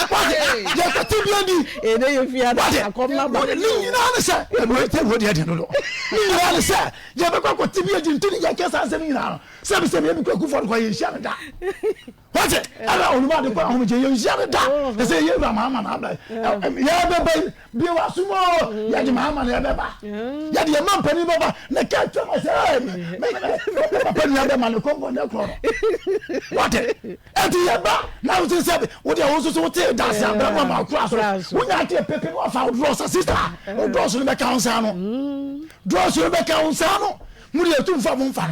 What? You're going to be a deal. And then if you had a comment, I'm going to what you know. You understand? You have got to be a gentle. I guess I'm saying now. Some say, maybe go for why you shut that. What's it? I don't want to go home with you. Shut it down. They say, you're mamma. Yeah, baby, be a small. Yeah, your mamma never. Yeah, your mom, penny, Baba. The cat to myself. Make a penny other man to come on the corner. What it? And the back. Now to say, what you also say, that's a Mama class. When I take a paper of our Rosa sister, or Dross Rebecca Onsano. Dross Rebecca Onsano. Mudia too far from fun.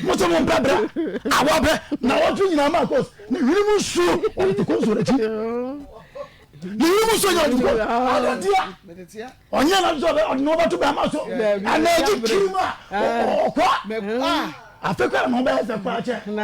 What's on Babra? Our now what you know, Marcos, the room show or to go to the tea. The room show you on your no to Bamaso, and then you kill or what? I think I'm on the project. I'm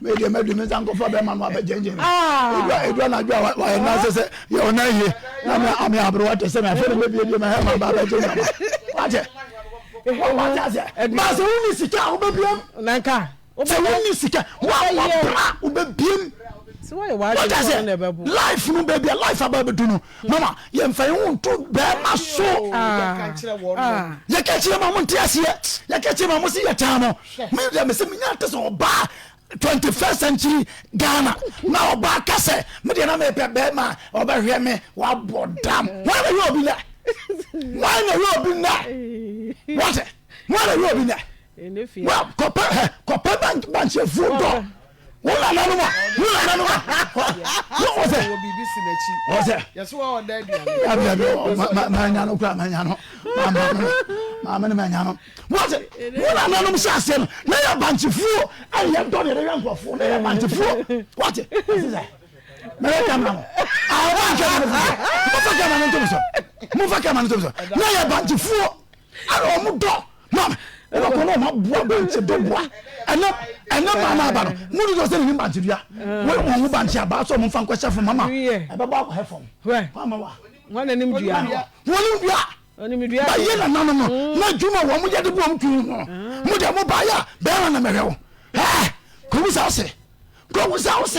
maybe a medicine uncle for them and Mabba Jane. I don't know why I say you're not here. I'm here brought to say I feel maybe you may have my Baba Jane. What does it? Master only Sika, Obinim, Nanka. Only Sika. Why, Obinim? What does it? Life, no baby, life about to know. Mama, you find to bear my soul. You catch him, I won't tell you. You catch him, I must see a channel. Maybe I'm a seminar or bar. 21st century Ghana. Now Bakase, Medina me Bema, over here me, what damn. Why are you be there? Why are you be there? What? Why are you be there? Well, copper bunch of food. What was it? Was it? Yes, well, Daddy. Mamma, was it? What another assassin? Lay a bunch of fool. I have done it a young fool. Lay a bunch of fool. What it? Move a camera. Lay a bunch of fool. I don't know. Mom, I don't know my bunch of boy. And not Mama. Moody was telling him about you. When you bunch about some fun question from Mama. About her phone. Where? Mama. One and him. One no, Juma, one we get the bomb to Muda Mobaya, Baron America. Ah, go with us. Go with us.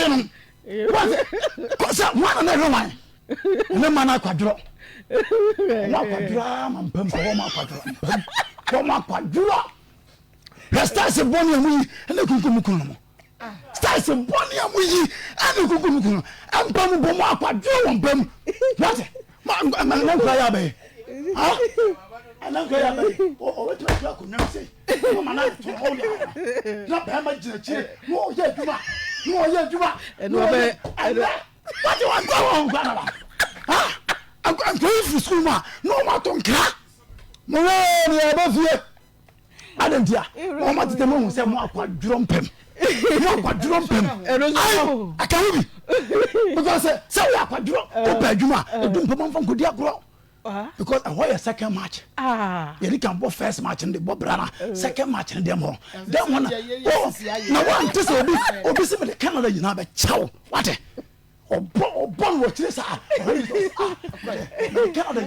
What's up? One and everyone. No man, I quadro. And pump quadro. Stars a bonny and we and the Kukumu. Stars a bonny and we and the Kukumu. And Pum Boma quadro and Pum. What? I'm not cry. I'm not going to what my clock could never say. No, man, not how much the chair. No, yet, you are. And what do I go on, Grandma? I'm going to school, no, I don't care. No, above here. I don't care. No matter the moment, say, more quadrum him. I can't be. Because, so I quadrum, Juma, and don't come from Kudia grow. Because I want a second match. You can both first match in the Bobrana, second match in the demo. That one, no one to say, obviously, the Canada, you know, a chow. What? Or born with this. Canada, you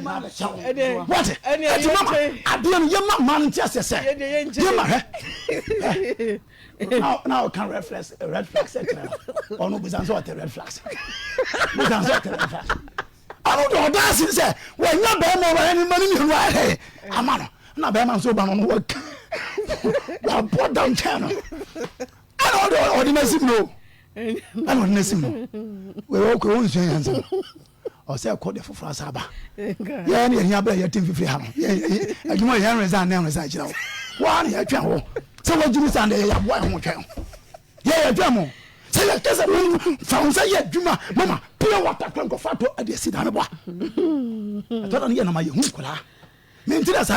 know, a chow. What? I don't know, man, just a second. Now can red flags, or no, we answer the red flags. We answer the red flags. I don't know that's it. Say, well, not bear more any money right here. I'm not bear man so bad on work. Now put down channel. I don't know what the message no. I don't listen. We all go on saying answer. Or say I call the for Saba. Yeah, you have your team for him. Yeah, you might have resign now as I know. One year travel. So what you stand there, you have one more travel. Yeah, Jamo. Say that there's a room found say yeah, Juma, Mama, pure water can go far to a sit down. I don't know my young cola. Maintenance,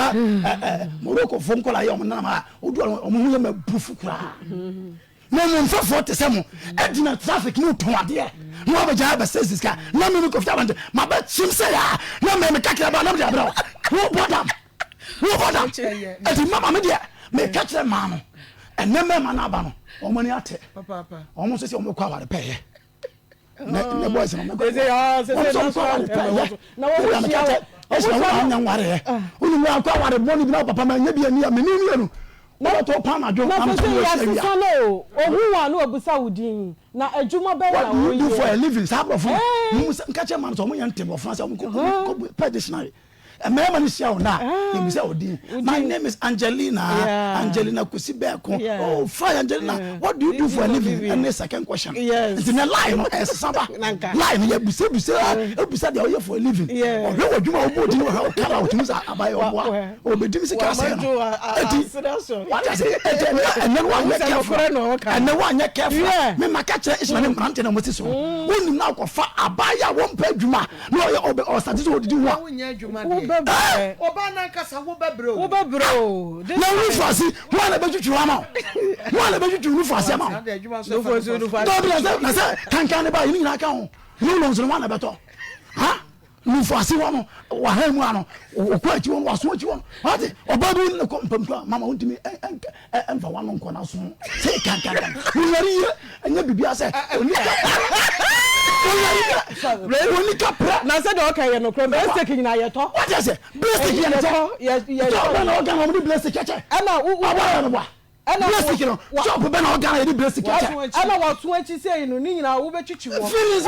Morocco phone call I am Nama, who do a proof. no mo mfa 40 semo edina traffic no ton ade no abaja ba senses ka na me Kofi Addo ma ba chim say ya na me kakra ba na me abra wo bodam ati mama me dia me kakra ma no enne me ma na ba no omani ate papa omo so se omo kwa ware peye ne boys no me say ah say na wo shia anya ware unu wa kwa ware boni bi na papa ma nya bi ani ya me ni no na to pa na jo am so ya so no ohun wa no obusa wudin na adwuma be na wo do for a living sabofo mu nkache man so mo yan tebo France am ko per dictionary Emema ni sia ona you say odin my name is Angelina Kusibeko oh fine Angelina what do you do for a living and the second question it's in a line saba line ya busa dey you for a living o we odwuma obodi no ha kala o tumusa abaye oboa o be dimi sika say no what I say and then one make careful and then one careful me maka kire is my name Auntie na moti so woni na ko fa abaya won pa adwuma no o start to odidi wa wonya adwuma oba na nkasa wo bebro na ru fasi wo na bejuju ama wo na bejuju ru fasi ama no fasi na say kankan ba yin na kan ho no no so wo na beto ha ru fasi wo no wa ha mu ano o kwa chi wo wa so chi wo ati oba du na ko mpampa mama wontumi emfa wa no nko na so say kankan ni yari anya bibia say na said okay no crime best taking na yeto what you say best taking yeto yes no organ am di best taking ana wa best taking shop be na organ am di best taking ana wa tun achi say no ni nyina wo be twitwi wo feelings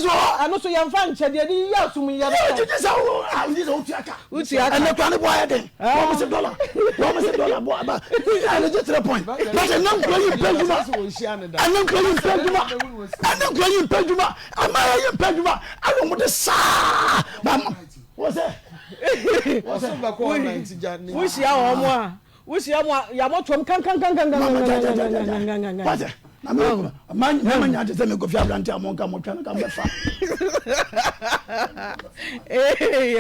wo ana so ye mfa nche de di ya sum ye you just how this utiaka ana kwa ne boy den $1 boy ba I just the point but na employee Peduma amaye Peduma I don't want to sa what's that what's up ko 90 jani wo sia mo ya mo tom kan what man nya just me Kofi Addo amonka mo twa ka mefa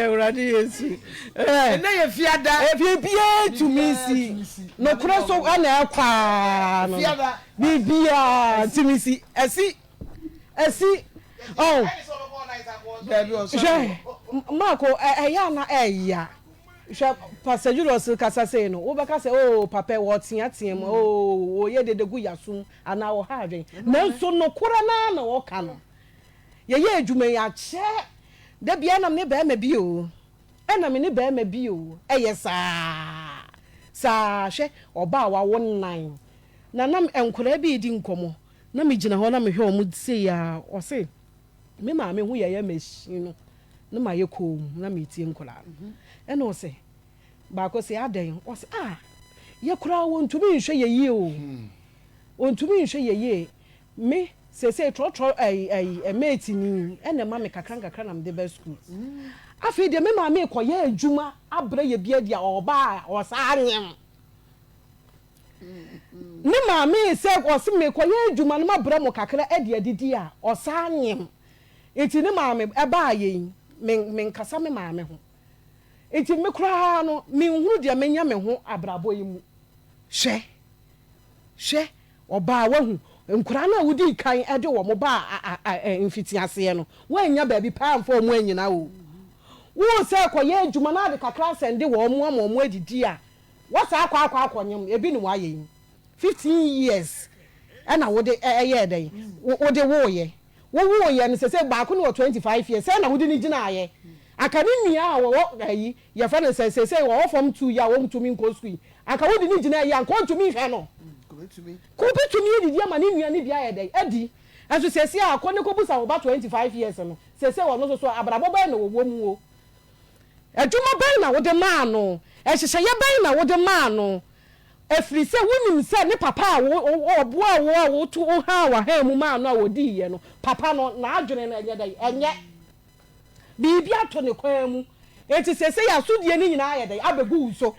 uradi yesu na ye fiada bia to me see no crosso ana akwa no bibia to me see esi oh Marco eya na eya sha Pastor Julius kasa say no wo beka say oh papa wo tiatem oh ye dedegu yasum ana wo ha adwen nanso no kora na wo ka no ye adwuma ya che da bia na me ba ma bi o na me ne ba ma bi o eye sa hwe oba wa wonnan na nam enkora bi di nkomo na me gina ho na me hwe o mu say ya o say me ma me hu ye machine no na ma ye ko na me tie nkola ena o say ba ko say adan o say ye kura wontumi nhwe ye yi o wontumi nhwe ye yi me say tro mate ni ena ma me kakran na me de ba school afi de me ma me ko ye adwuma abre ye bia dia oba o sa anyem ne ma me say o se me ko ye adwuma no ma bre mo kakra e de adidi a o sa anyem enti ne ma me e ba ye me nkasa me ma me ho enti me kura no me huru de menya me ho abrabo yi mu hwe oba wahu nkura na wudi kan ede wo mo ba mfiti ase no wanya ba bi pa amfo mo anyina wo wo se koye adwuma na de kakra sende wo mo adidi a wasa akwa akonyem ebi ni waye 15 years ana wo de eye den wo de wo ye no se ba ko no 25 years se na wo de ni gina aye akani nia a wo ayi ye fa no se wo from 2 ya wo ntumi nko school aka wo de ni gina aye anko ntumi hwe no ko betumi di dia ma ni nua ni bia ye den adi enso se akoni ko busa wo ba 25 years no se wo no so abrabo ba na wo mu o adwuma ban na wo de ma no ehyehyeye ban na wo de ma no efiri se wonim se ne papa wo oboa wo to ha wa ha mu ma no a wo di ye no papa no na adwene na enye dai enye bibi ato ne kwan mu eti se ya sudie ni nyina ye dai abegu so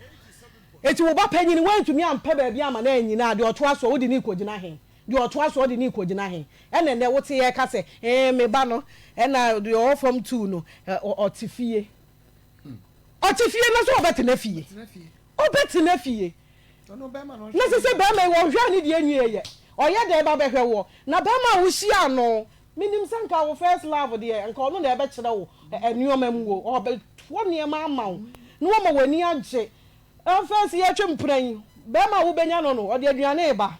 eti wo ba panyini wantumi ampa ba bia ama na anyina de oto aso wo de ni kogina he de oto aso wo de ni kogina he ene wo te ye ka se me ba no na de all from 2 no otifie na so obetena fie na se be ma wo hwa ni de anwie ye oye de ba be hwe wo na ba ma wo hia no minim sanka wo first love de nka ono na ebe kire wo enuoma mu wo o be to ne ma ama wo no ma wani age first ye twempran be ma wo benya no o de aduane ba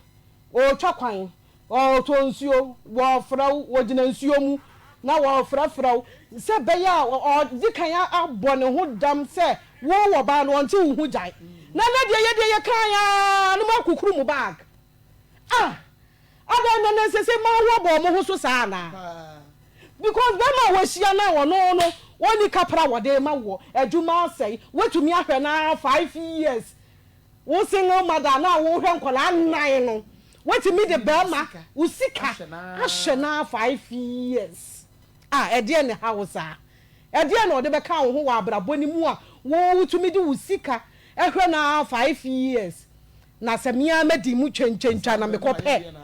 o twakwan o to nsuo wo fraw wo gina nsuo mu na wo frafraw se be ya o dikan abɔ ne ho dam se wo ba no onti wo hu jai na de ye kan ya no ma kukuru mu bag ada no se ma wo bo mo ho so sa na because them ma wo hia na wo no oni kapra wo de ma wo adwuma asai wetumi ahwɛ na 5 years wo single mother na wo hwɛ nkola nan no wetumi de ba ma usika ahwɛ na 5 years ede ne house ede na ode be ka wo ho wa abrabɔ ni mu a wo wutumi de usika ehwɛ na 5 years na se mia medi mu twenchentwa na mekɔpɛ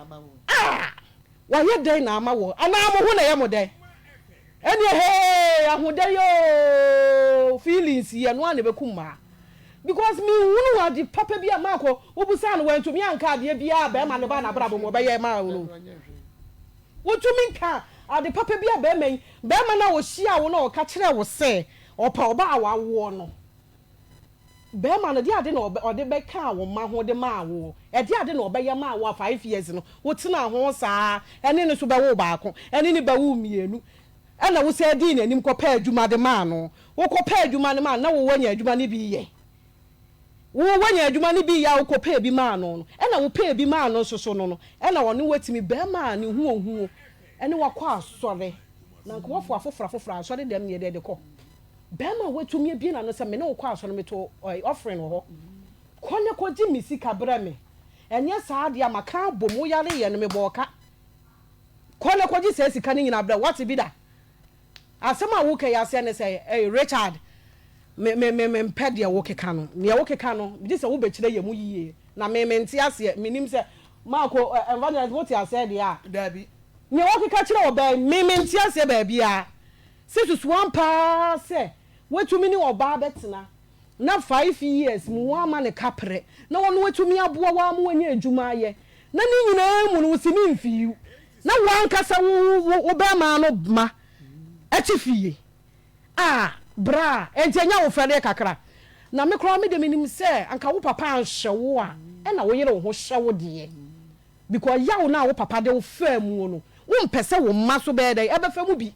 wa ye den na ama wo ana mo ho na ye mo den eni ahode yo feelings ye no ane bekuma because me hunu wa di papa bi amako obusa no wantumi anka de bia be ma ne ba na brabo mo be ye ma wo wotumi nka ade papa bi be ma na wo hia wo na o ka kire wo se opa oba awawo no be ma no de ade na ode be ka wo ma ho de ma wo e de ade na obe ye ma wo 5 years no wo tina ho saa ene ne so be wo baako ene ne be wo mienu ena wo se di nanim ko pa adwuma de ma no wo ko pa adwuma ne ma na wo wanya adwuma ne bi ye wo wanya adwuma ne bi ya wo ko pa bi ma no ena wo pa bi ma no so no ena wo ne watimi be ma ne hu ene wakɔ asɔre na nko wofo afofra asɔre dem ye de kɔ be ma watumi bi na no se me ne wo kɔ asɔre me to offering wo kɔne kɔji misika bra me enye saa de amaka bom wo yare ye no me bɔka kɔne kɔji se sika ne nyina bra what bi da asema wo ke yase ne se Richard me mpede wo keka no ne wo keka no bi se wo bekire ye mu yiye na me nti ase minim se Marco environment what you said ya dabi ne wo keka kire wo ba me nti ase ba bia sisus one pa se wetumi ni oba betena na 5 years mu wa ma ne kapre na wono wetumi aboa wa mu anya adwuma ye na ni nyina mu no simi mfiu na wankasa wo ba ma no ma atifie bra entenya wo fere kakra na me kro me de menim se anka wo papa anhwe wo a na wo yere wo ho hwe wo de because yawo na wo papa de wo famu no wo mpese wo maso be dey ebe famu bi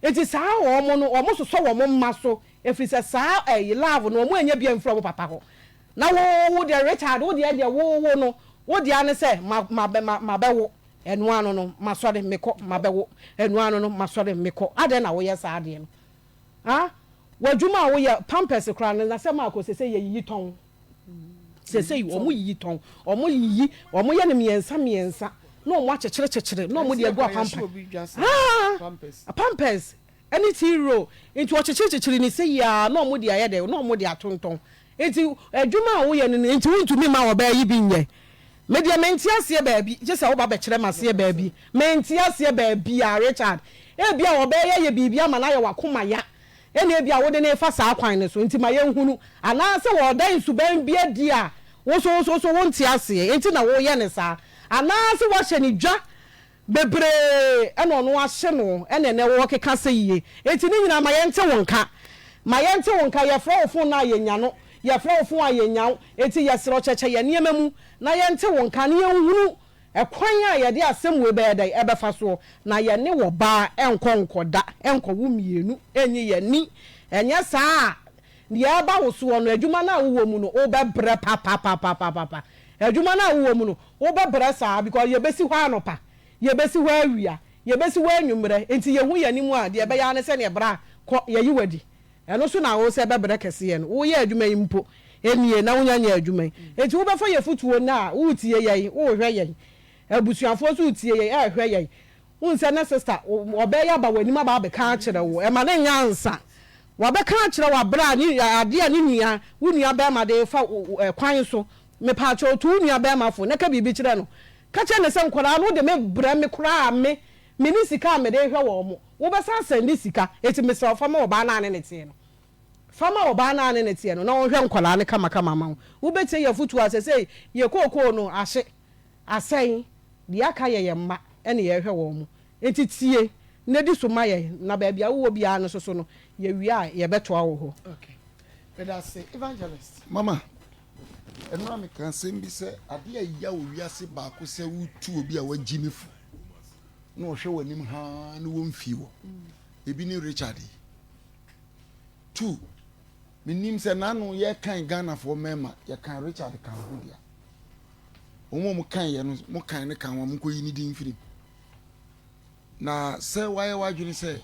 enti saa wo mo no wo so so wo mo maso efise saa love no mo anya bia mfra wo papa ho na wo de Richard wo de wo no wo de ane se ma be wo enu anu no masore meko mabewo enu anu no masore meko ade na wo ye saa de no wadwuma wo ye pampers kra na se ma akose se ye yi ton se omo yi ton omo yi omo ye ne miensa na omo achechire na omo de egu pampers any tiro into achechire ni se ya na omo de ayede na omo de atonton enti adwuma wo ye ne enti wuntumi ma wo ba yi bi nye media mentiasie baabi just wo ba be kire masie baabi mentiasie baabi a Richard bia wo be ye bibia ma na ye wakoma ya ene bia wo de na fa saa kwan ne so nti ma ye nhunu ana se wo dan su ban bia di a wo so wo ntiasie enti na wo ye ne saa ana se wo hye ni dwa bebre ene ono ahye no ene ne wo keka se yie enti ni nyina ma ye nte wonka ye fra ofo na ye nya no ye fra ofo a ye nya enti ye sero cheche ye niema mu na ye nte wonka ne ye nhunu ekwan a ye de asem we be dai ebefa so na ye ne wo ba enkonkoda enko wo mienu enyi ye ni enye saa ne ya ba wo so no adwuma na wo mu no o be bre papa adwuma na wo mu no o be bre saa because ye besi hwa anopa ye besi hwa awia ye besi hwa anwumre enti ye hu ye ni mu a de be ya ne se ne bra ye yi wadi eno so na wo se be bre kese ye no wo ye adwuma impo enie na wonya nya adwuma enti wo be fa ye futuo na wo tie ye wo hwe ye abusuafo so tie ye hwe ye unse na sister obe ya ba wani ma ba be ka kire wo e ma ne nyansa wa be ka kire wa bra ni ade ani nua wunua be ma de fa kwan so me pa cho tu nua be ma fo na ka bibi kire no ka che ne se nkora no de me bra me kura me ni sika me de hwe wo mo wo be sa san ni sika eti me se ofa ma oba na ne tie no fama oba na ne tie no na wo hwe nkwala ne kama ma wo betie ye futu asese ye kokoo no ahye asen de aka ye mma ene ye hwe wo mu entitie ne di so ma ye na ba bia wo bia no so no ye wi a ye beto awo ho. Okay, but I say evangelist mama eno me kan sem bi se ade ya wo wiase ba ko se wutu obi a wagimi fu na wo hwe wanim ha ne wo mfi wo ebi ni Richard 2 minim se nanu ye kan Ghana for mema ye kan Richard kan hodia omo mo kan ye no mo kan ne kan wo mo ko yi ni din firi na se waye wadwini se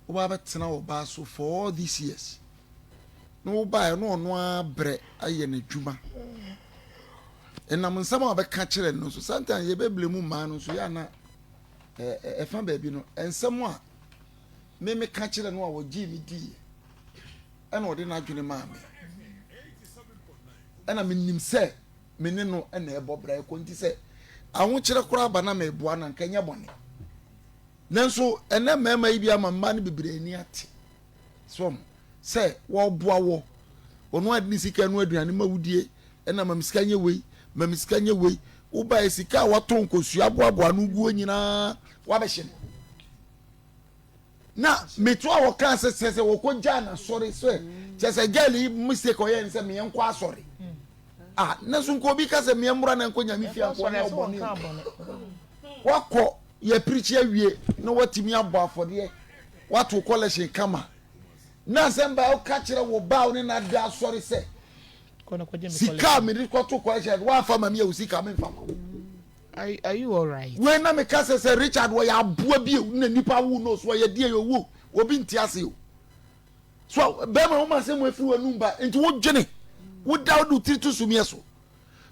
wo ba betena wo ba so for all these years no ba no ono abre aye na dwuma enam nsam a be ka kire no so sometimes ye beble mu ma no so ya na fa ba bi no ensam a me ka kire no a wo gi mi di ena odi na adwene ma me ena minim se mene no ena ebo bra e konti se awo kire kora ba na me boa na nkanya bone nanso ena mema yi bia mamma ne bibire ni ate so se wo boa wo ono adini sika no aduane ma wudie ena mamisika nye wei wo ba sika wato nkosua boaboa no guo nyina wa be hye na meto a wo kan se wo ko jana sorry so se geli mistake o ye nse me enko asori nanso nko bi ka se me mura na nko nyame fia ko na oboni wako ye preach awie na watimi abo afode wato collection kama na semba o ka kire wo ba ne na da sorry se sika me ko to collection wa fa mama ya sika me fa. Are you all right? When na me ka se Richard wo ya aboa bi na nipa wu no so ye die yo wu obi ntiase o so be ma wo ma se mo afiri wanu ba enti wo dwene wo da wo ti to sumie so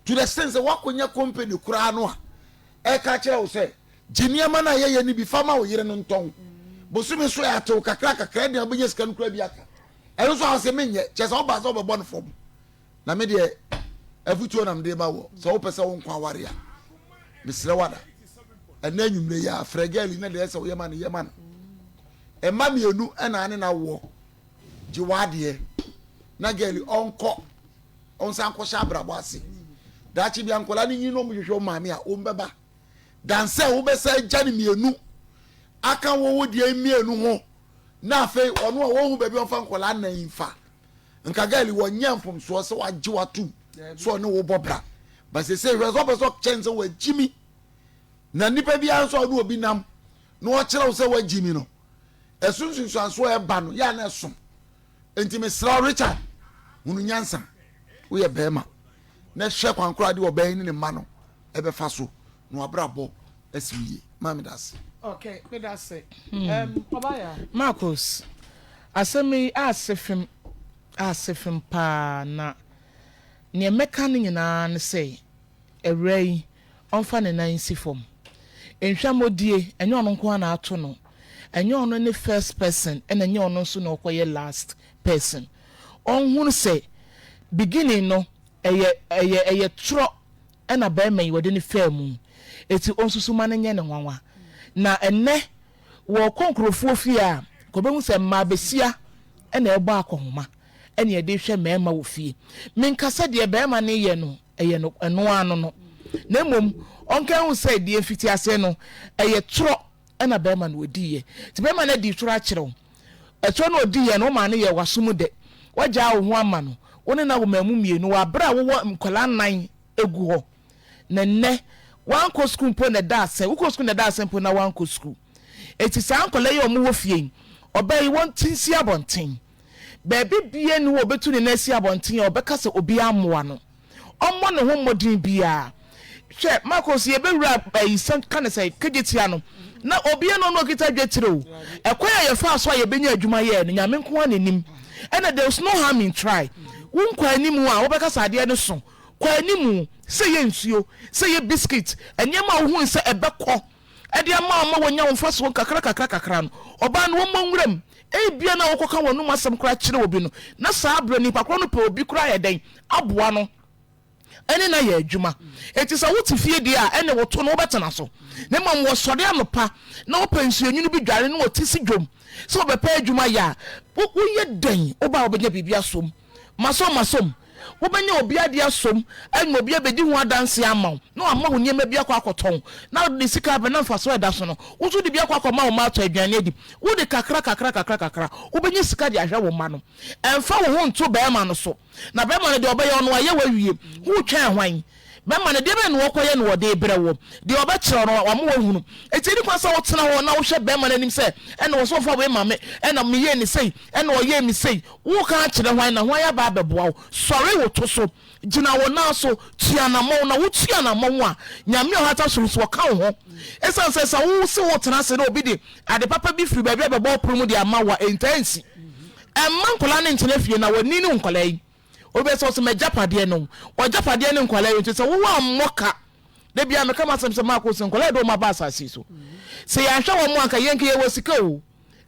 to the sense wakonya company kura no a ka kire wo se jiniama na ye ni bi fama wo yire no nton bosumi so ya to kakra de abanye sika no kura bi aka eno so ha se menye chese wo ba so be bon form na me de Afutuo na mde ba wo so wo pese wo nkwa ware a misre wada ena nwumre ya frageli na de se wo yema no ema mienu ena ane na wo ji wade na geli onko onsan ko sha brabo ase da chi bia nkola ni nyino mo hwehwe maame a o mbeba danse wo be se jani mienu aka wo die mienu ho na afi ono a wo hu ba bi onfa nkola na infa nka geli wo nyamfom so se waje watu so ne wo bobra ba se rezo beso chense wo jimi na nipa bi anso no obi nam no o kire wo se wa jimi no esunsunsu anso e ba no ya na som enti me sra Richard hunu nyansa wo ye bema na hwe kwankora de wo ban ni ma no e be fa so no abrabo asimiye mami das. Okay, me das say obaya Maa Akos asemi asefim pa na ne meka no nyina ne say ewrai onfa ne nan sifom enhwamodie enye ono nko na ato no enye ono ne first person and enye ono so na okoye last person onhunu say beginning no eye tro na ba mai wode ne famu eti onsusuma ne nye ne nwanwa na enne wo konkrofo fie ko be hu se ma besia na ebo akohoma ene ye de hwe mema wo fie menkasa de bema ne ye no eye no eno ano no na mom onka hu se de fiti ase no eye tro na bema no odiye ti bema na di tro a kire etro no odiye no ma ne ye wasom de wagya wo ho ama no woni na wo mamu mienu wa bra wo nkola nan egu ho na ne wan ko school po na da ase wo ko school na da ase po na wan ko school eti sa nkola ye omo wo fie obey won tinsi abonten baby bie no obetu ne nasi abonten obeka se obi amoa no ommo ne ho modin bia hwe Marcos ye bewura isem kan say kejetia no na obi no kita dwetire o ekoya ye fa so ye benya adwuma ye no nyame nko anenim and there was no harm in try won kwa animu a obeka sade ne so kwa animu say ye nsuo say ye biscuit enyema wo hu se ebekọ ede ama wonya wo fa so kakra no oba no wo nwuram bia na wo koka wonu masem kra kire obi no na saa abro ni pakro no pe obi kra ye den aboa no ene na ye adwuma enti sa wo tifie dia ene wo to no betena so ne mam wo sode anopa na wo pensuanyunu bi dware no wo tisi dwom so be pa adwuma ya wo ye den oba obenya bibia som masom wo benya obi ade asom ene obi abedi ho adanse amaw na ama wo niema bia kwa akoton na de sika be na mfaso eda so no wo so de bia kwa akoma wo ma to aduane adi wo de kakra wo benya sika de ahwe wo ma no emfa wo ho nto be ma no so na be ma no de obeya no aye wawie wo twan hwan be ma no de be no wokoye no de brɛ wo de obekire no wa mo wahunu eti ni kwasa wo tena ho na wo hwe be ma nanim se ene wo so fa we ma me ene me ye ni sei ene wo ye mi sei wo ka kire hwan na hwan ya ba beboa wo sɔre wo to so gina wo na so tuanamo na wo tuanamo a nyame o hata so so ka wo ho esan se sa wo se wo tena se na obi de ade papa bi firi ba bi bebo promo de ama wa intensi emma nkola ne ntene fie na wani ne nkola yi obi so so majapade no o japade ne nkola yi so wo wa mmoka de bia me kama sem Maa Akos nkola do ma ba asase so se ya hwa wo mo anka yenke ye wo sika o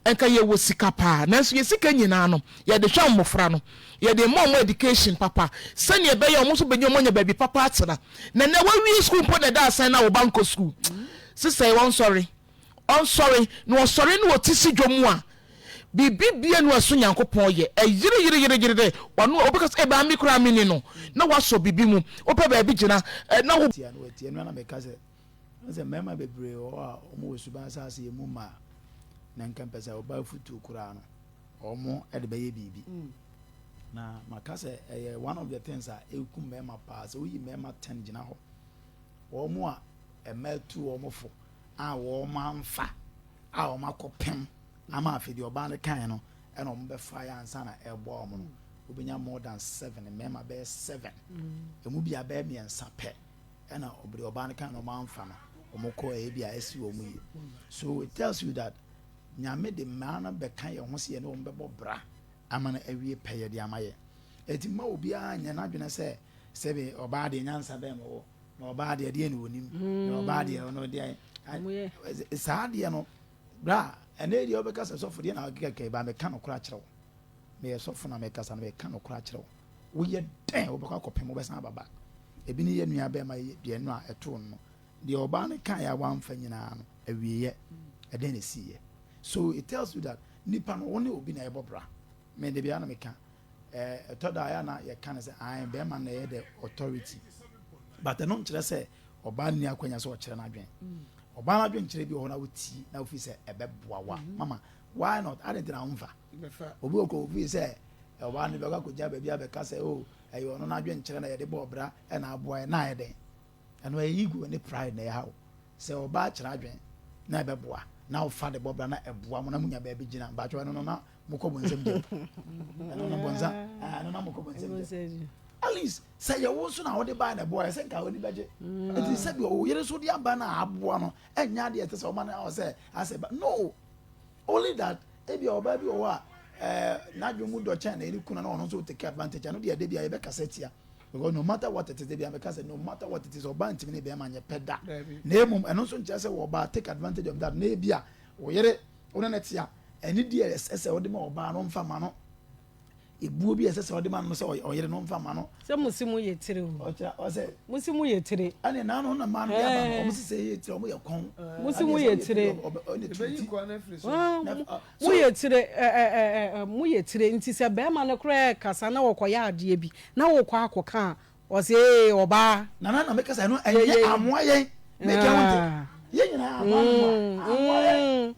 enka ye wo sika pa na so ye sika nyina no ye de hwa mmofra no ye de more education papa sani e be ye omo so benye omo nya baby papa atena na wawie school po na da asan na wo banko school sister I'm sorry no sorry no otisi dwomu a bibibia no aso nyankopon ye yire de wano obekas e ba mi kura mini no na waso bibi mu opa ba bi gina na wo tia no na me ka se mema bebre o a omo osuban asase emu ma na nkan pesa oba Afutuo kura no omo e de be ye bibi na makase one of the things a ekum mema pa so yi mema 10 gina ho omo a emetu omo fo a wo manfa a o makopem ama afidi oba ne kan no e no mbe fa ya ansa na ebo omo no obenya more than 7 mema be 7 emu bia be me ensa pe e na obri oba ne kan no manfa no omo ko e bia esi omo yi so it tells you that nyame de mana be kan ye ho se ye no mbe bobra amana awie peye de amaye eti ma obi anya na dwene se sebe oba de nyansa be mo na oba de ni wonim na oba de no de sa de no bra ene de obeka se sofo de na keke ba me kan okura kirewo me sofo na me kasa na me kan okura kirewo wo ye den obeka kopem obesan baba ebi ni ye nua be ma de no a eto no de oba ne kan ya wamfa nyina no awie ye eden ne siye so it tells you that nipa no woni obi na ebobra me de bia na me kan toda ya na ye kan say I be man na ye the authority but no nkire say oba ni akwanya so okire na adwen oba na adwen kire bi ho na wuti na ofi say ebeboa wa mama why not I didn't na umfa obi ofi say oba ni be ka koja ba bia be ka say oh ayo no na adwen kire na ye de bobra e na aboa na ye den and we ego and pride na ye how say oba kire adwen na ebeboa na ofa de bobra na eboa mo na munya ba bi gina ba twa no na mukobo nsem je no bonza no mukobo nsem je at least say you so na wode buy na boy say nka woni beje it is said o yere so de aba na aboa no enya de ete say o ma na say I say no only that e bi oba bi o wa na dwomu do chen na eri kuna na ono so take advantage no de bia e be cassette because no matter what it is bia because no matter what it is oba ntimi ne be ma nye peda na emum eno so ntia say wo ba take advantage of that na bia o yere ona netia eni die ese o de ma oba no mfa ma no ebuo bi ese o de ma no se o yere no mfa ma no se musimu ye tire o se musimu ye tire ane na no na ma no ya ba o musi se ye tire o mo ye kon musimu ye tire mu ye tire nti se be ma no kra kasa na wo koya ade bi na wo kwa akoka o se oba na me kasa no enye amoye me ke wonte ye nyina amoye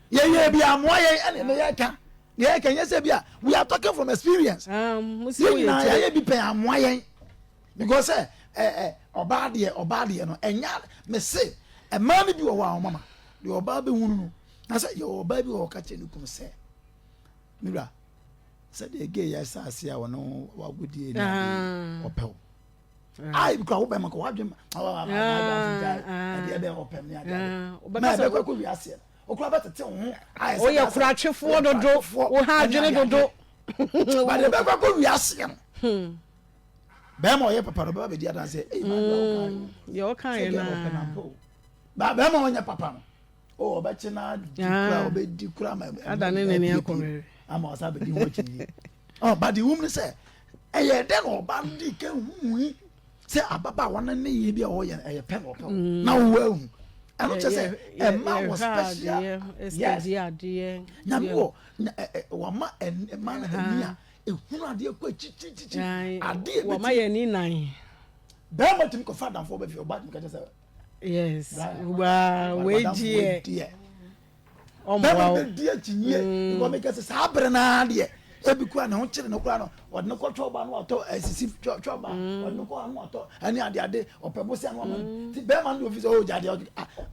ye bi amoye ane me ya ka ye kan yes bia we are talking from experience musimu ye bi pe amoye because oba de no enya me say e ma bi wo wa mama de oba be hunu no na say ye oba bi wo ka che ni kum say mira say de ge ya sa asia wo no wa gudie ni opel ai bi ko wo be ma ko wa dwem de be opel ni ada ma be ko wi asia okura betete ho o ye kura twefo dodo wo ha adwene dodo ba de be ko wi asia no be ma o ye papa ro be dia dan say eh ma yo kan na ba be ma o nya papa no o be chi na dikura o be dikura ma adane ne ne akomere ama o sa be di ho chi oh but the woman say eh ye den o ba ndi ke hu say ababa wana ne ye bia wo ye pen opel na wo ahu ano che say e ma was special yes nyame wo wa ma ma na ania ehunu ade kwa chichichi ade wa ma ye ni nan be ma tim ko father for be fi oba ka say yes wa we die o mo wa die chinye ko me ka say sabre na de ebi kwa na ho kire no kwa no wode no kwotwo ba no ato asisi twotwo ba wode no kwa no ato ani ade opebo se no ma ti be man do office o jade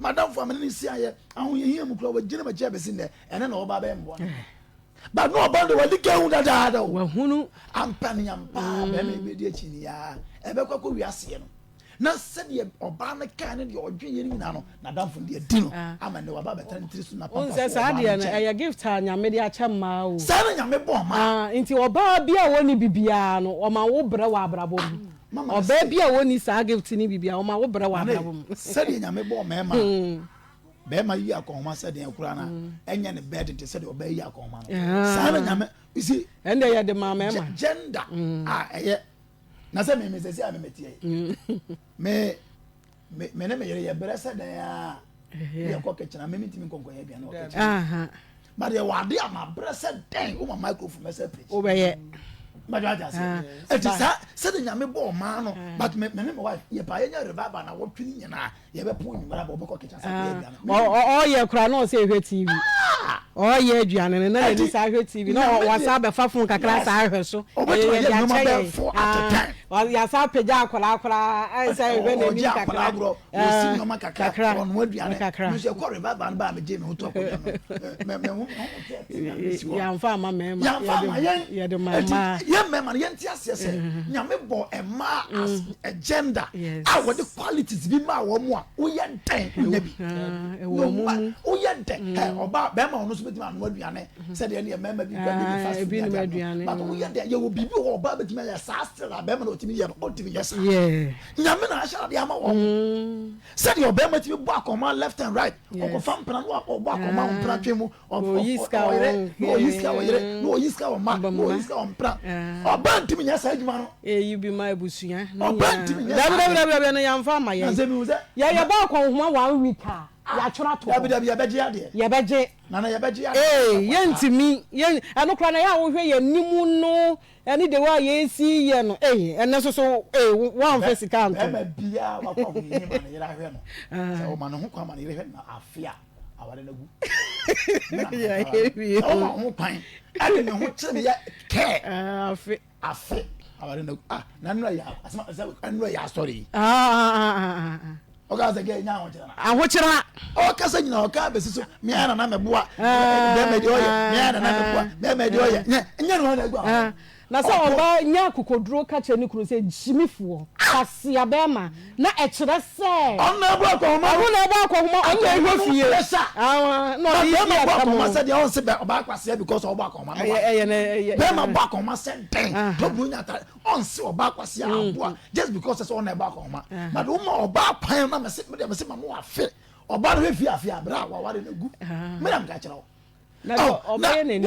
madam for amene si aye ahun ye hia mu kro wa gine ma che be sin de ene na oba be mbo ba no oba de wadi ka hu dada da wa hunu ampani ampa be me be die chini ya ebe kwa ko wiase no na sɛdeɛ ɔbaa no kaa ne deɛ ɔdwe yɛ no nyinaa no nadamfo deɛ di no ama ne waba bɛtara ne tiri so na papa sɛ saa deɛ no ɛyɛ gift a nyame de akyɛ mmaa o saa na nyame bɔ ɔmaa nti ɔbaa bi a wɔne bibiaa no ɔma wo brɛ wɔ abrabɔ mu ɔbaa bi a wɔne saa gift ne bibiaa ɔma wo brɛ wɔ abrabɔ mu sɛdeɛ nyame bɔ ɔmɛɛma bɛɛma yi akɔnhoma sɛdeɛ kura na ɛnyɛ ne bɛɛ tete sɛdeɛ ɔbaa yi akɔnhoma no saa na nyame isi ɛnna yɛ de maa mɛɛma gender a ɛyɛ na sɛ me sɛ a me metie me ne me yere ye bere sɛ dan a ye kɔ kɛkyena me mitimi konkɔ ye bia na ɔkɛkyena but ye wade ama bere sɛ dan o ma microphone me sɛ preach o bɛyɛ but wa just it is sɛ de nyame bɔ ma no but me ne me wife ye pa ye nya revival na wo twini nyina ye bɛ pon nyimara bɔ bɛkɔ kɛkyena sɛ bia na o ye kura na o sɛ hwɛ TV o ye aduane ne na ni sa hwɛ TV na wa sa bɛ fa fon kakra sa hwɛ so ye ya kyɛ ya sa pagya akora ai sai hwɛ na ni kakra o si no ma kakra on wo aduane me se kɔ revival ba me je me ho to akɔ me ya mfa ma mema ya de mama ya mema ye nti ase sɛ nyame bɔ ema as agenda a wo de qualities bi ma wo mu a wo ye den na bi wo ye den oba be ma ono so betima no aduane sɛ de ne mema bi kwa bi fast bi no aduane but wo ye den ye wo bibi wo oba betima ya sa still be ma no otimi ye no otimi yes nyame na ahyara de ama wo sɛ de oba ma timi bɔ akoma left and right oko fam plan wo bɔ akoma wo plan twemu oyiska o ma oyiska o mpra oba ntimi nya sa adwuma no eyi bi ma ebusua oba ntimi nya da no yamfa ma ye ya ba akɔnhoma 1 week a ya twora to ya beje ade ya beje na ya beje ade ye ntimi ye eno kra na ya wo hwe ye nimu no eni de wa ye si ye no ene so one face count e bia wa kwa ni ma na yira hwe no so ma no ho kwa ma na yira hwe na afia aware na gu ya hebi o ma ho kwan ade ne ho kire me ya ke afi aware na gu na no ya asma no ya story oga se ge nya ahokyera o kasa nyina o ka besi so me ana na meboa be me de oye me ana na meboa be me de oye nya no na gua na so oba nya kokoduro ka che ni kunu se jimifuo kasi abema na ekyere se ona bu akoma ona ehwo fie no di ya akoma se de on se be oba kwase because oba akoma no be ma ba akoma se den to bu nya ta on se oba kwase aboa just because se ona ba akoma but o ma oba pan na me se ma mo afi oba no fie afia bra wa ware na gu me na ka kyerɛ na oba ye ne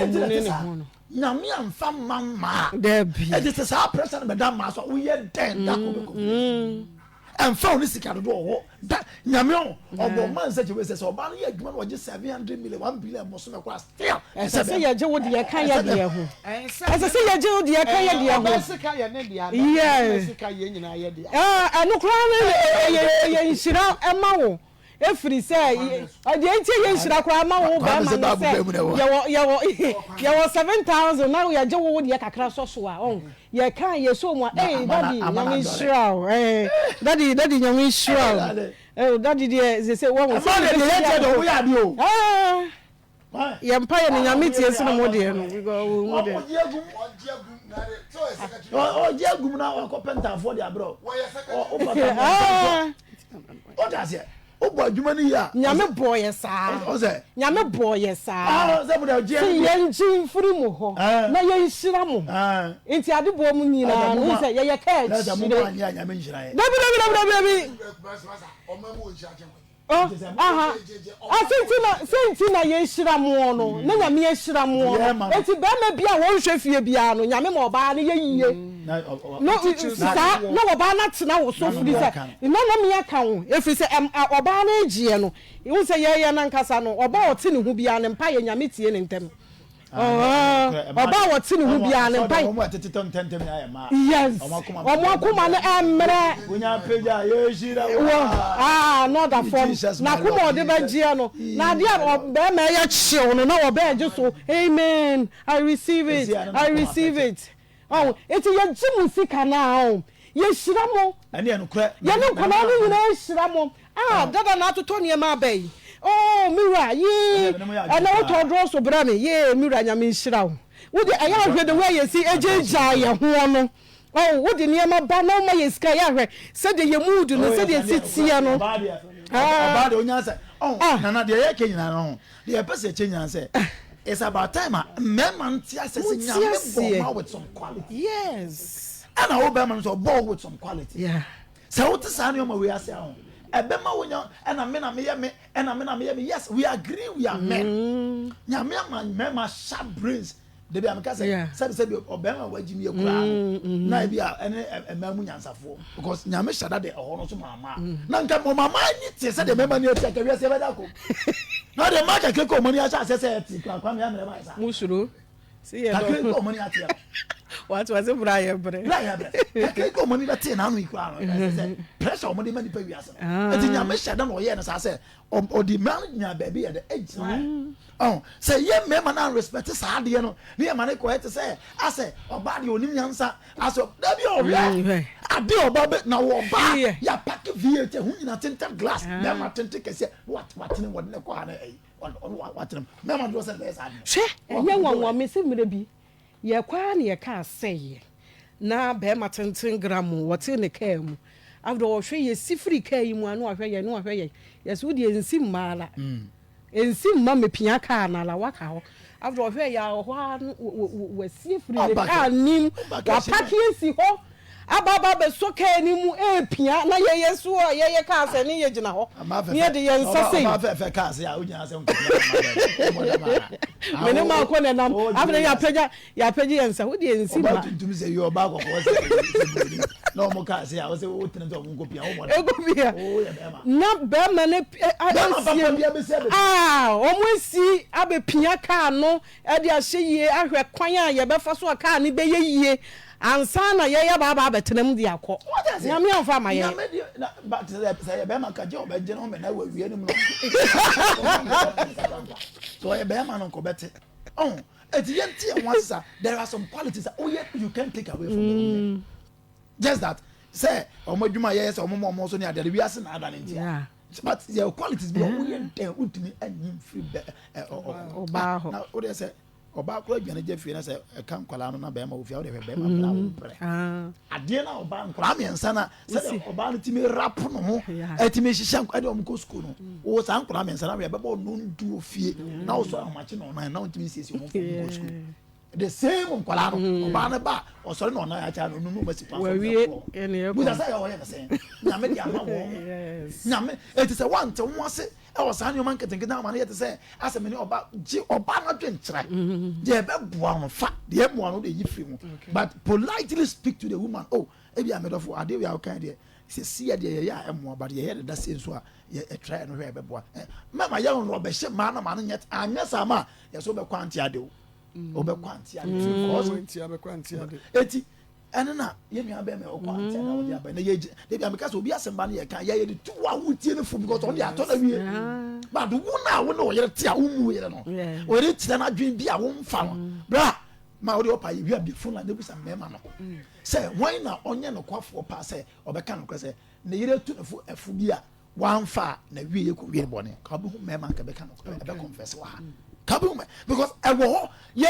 ho no nyame amfa mama debi e dey say pressure be dan ma so we ye den da ko be ko amfa oni sika do ho da nyame obo man say we say oba no ye adwuma no je 700 million 1 billion mo so me kwa still say ye je wo de ye kan ye de ho say ye je wo de ye kan ye de ho sika ye ne de ana sika ye nyina ye de anu kra ye nhira e ma wo efiri say ade enti ye nhira kra ma wo ba ma say ye wo 7,000 now ye je wo de kakra so so a ye kan ye so mu daddy nyame nhira daddy nyame nhira daddy they say what was it ye do wo ya bi o ye mpa ye nyame tie so no mo de no we go mo de oje agum na wa ko penta for the abro o that's it o bo adwuma ni ya nyame boye saa o say nyame boye saa say bude oje ye nji firi mu ho na ye nhira mu enti ade bo mu nyina no say ye ka na da mo ba nya nyame nhira ye dabi o ma mo nhira je senti na ye nhira mu no na nyame ye nhira mu enti ba ma bia wo hwe fie bia no nyame ma oba na ye yiye no sa no oba na tena wo so fudi say no me aka wo efi say oba na egie no you say ye na nkasa no oba ote ne hu bia ne mpa ye nyame tie ne ntem oba ote ne hu bia ne mpa yes omo akoma no emre wonya peja ye shira no da form na kuma ode ba gie no na dia be ma ye chiw no na oba je so amen I receive it oh eti ye jimu sika na o ye shira mo ani eno kra ye no kona no nyina shira mo dada na atoto ne ma bai oh mira ye ana oto dro so bra me ye mira nya me shira wo wo de aya hwe de we ye si ejeja ye ho no oh wo de ne ma ba na ma ye sika ya hwe se de ye mood no se de titia no ba de onya se na de ye kenyina no de pese kenyina se it's about time men say nyame with some quality yes and I hope men so born with some quality yeah so what is an we are saying ebema wonya and me yes we agree we are men nyame man sharp brains de be am ka say say obema wagimi ekura na bia ene emamu nyansafo because nyame shada de ohono so mama na nka mama ni tie say de mema ni ete ka wi say beda ko na de ma ka keko money acha say eti kwa me amere ma isa musuro see ka keko money atia what was it Brian bre ka keko money da tie na anu ikura no say pressure money mani pa wi asa eti nyame shada no ye na say odi man nya baby at the age say ye mema na respect sa de no ne ye mane ko ete say ase oba de onim nyansa aso da bi o wi ade oba be na wo ba ya pack VAT hu nyina tinted glass mema tinted kese what ne wode ne ko ha na what mema do say be sa she enye nwanwa me se mire bi ye kwa ne ye ka say na be ma tinted gram wote ne ka mu after wo hwe ye sifri ka yi mu anu ahwe ye yes wo de ensim mala ensim ma me pia ka na la waka ho after wo hwe ya ho we sifri le ka nim wa paki si ho ababa be soka ni mu pia na ye so ye ka se ni ye gina ho ni de ye nsase ma fe ka se ya ugina se nko me ne ma ko ne nam after ya peja ye nsa wo de ensim ma tuntum se yo ba ko se no mo ka se ya wo se wo tene to mo kopia wo mo na be ma ne o mo si abe pia ka no e de ahye yie ahwe kwan a ye be fa so ka ni be ye yie ansana ye baba betenam di akọ nyame amfa ma ye but say be maka je obeje no me na wa wie nim no so ye be ma no ko bete eti once there are some qualities that you can't take away from them just that say omodwuma ye say omomo so ne adare wi ase na adare ntia but your qualities be utimi anyim free oba ho na o dey say oba akọ adwane je fie na say ka nkwala no na be ma ofia o de be ma bra wo pre ade na oba nkwala miensa na say oba no timi rap no ho etimi hihya ade o mko school no o sa nkwala miensa na be bo no ndu ofie na o so amache no na ontimi siesie o mko school the same nkwala no oba na ba o so no na ya cha no no ba si pa bu da say o ye na say nyame di ama wo nyame eti say want won ase e was an human ketenke na man yet say ase me ni oba na dwenkyra je be boa no fa de boa no de yi free mu but politely speak to the woman e bia me dofo ade we kan de se see de ye ya emo but ye da say so a ye try no we be boa mama ye no be hye ma na ma no nyet anya sama ye so be kwanti ade o be kwanti ade because be kwanti ade eti ene na ye nua be me o kwanti na o dia be na ye de bia me ka so obi asemba na ye kan ye de tu wa wutie ne fu because on dey ato na wie but wo na wo yere tia wo mu yere no o re tia na dwen bia wo mfa no bra ma o de opa ye bia bi fun la ne busa mema no say when na onye no kwafo pa say obeka no kwese ne yere tu ne fu afu bia wan fa na wie ye ko wie bone ka bu mema ka beka no e be confess wa ka bu me because e wo ye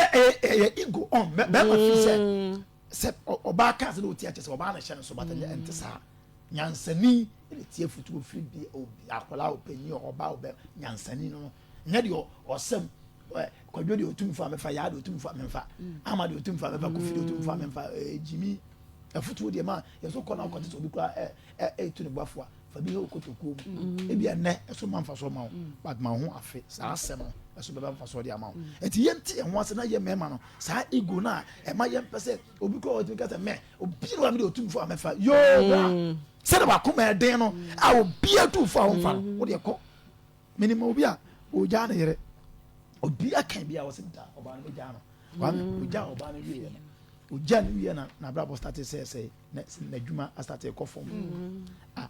ego on mema fi say oba ka se no tia che se oba na hye no so batale entisa nyansani ele tie futu ofiri bi obi akola opanyi oba obe nyansani no nya de osem Kwadwo de otum fa mefa ya de otum fa mefa ama de otum fa mefa Kofi de otum fa mefa Jimmy Afutuo de ma yeso kona kwate so bi kwa tu ne boafo fa bi ho kotokuo e bia ne so manfa so ma but ma ho afe sa asem so beba fa so de ama enti yenti e ho ase na ye mema no saa ego na e ma ye mpese obi ko o kasa me obi no am de otumfo amefa yo se na ba kuma e den no a obi atufo a wonfa wo de ko minimum obi a o ja na yere obi akan bia wo se da oba no ja no wa o ja oba no wie no o ja no wie na brabo start say na djuma start e ko form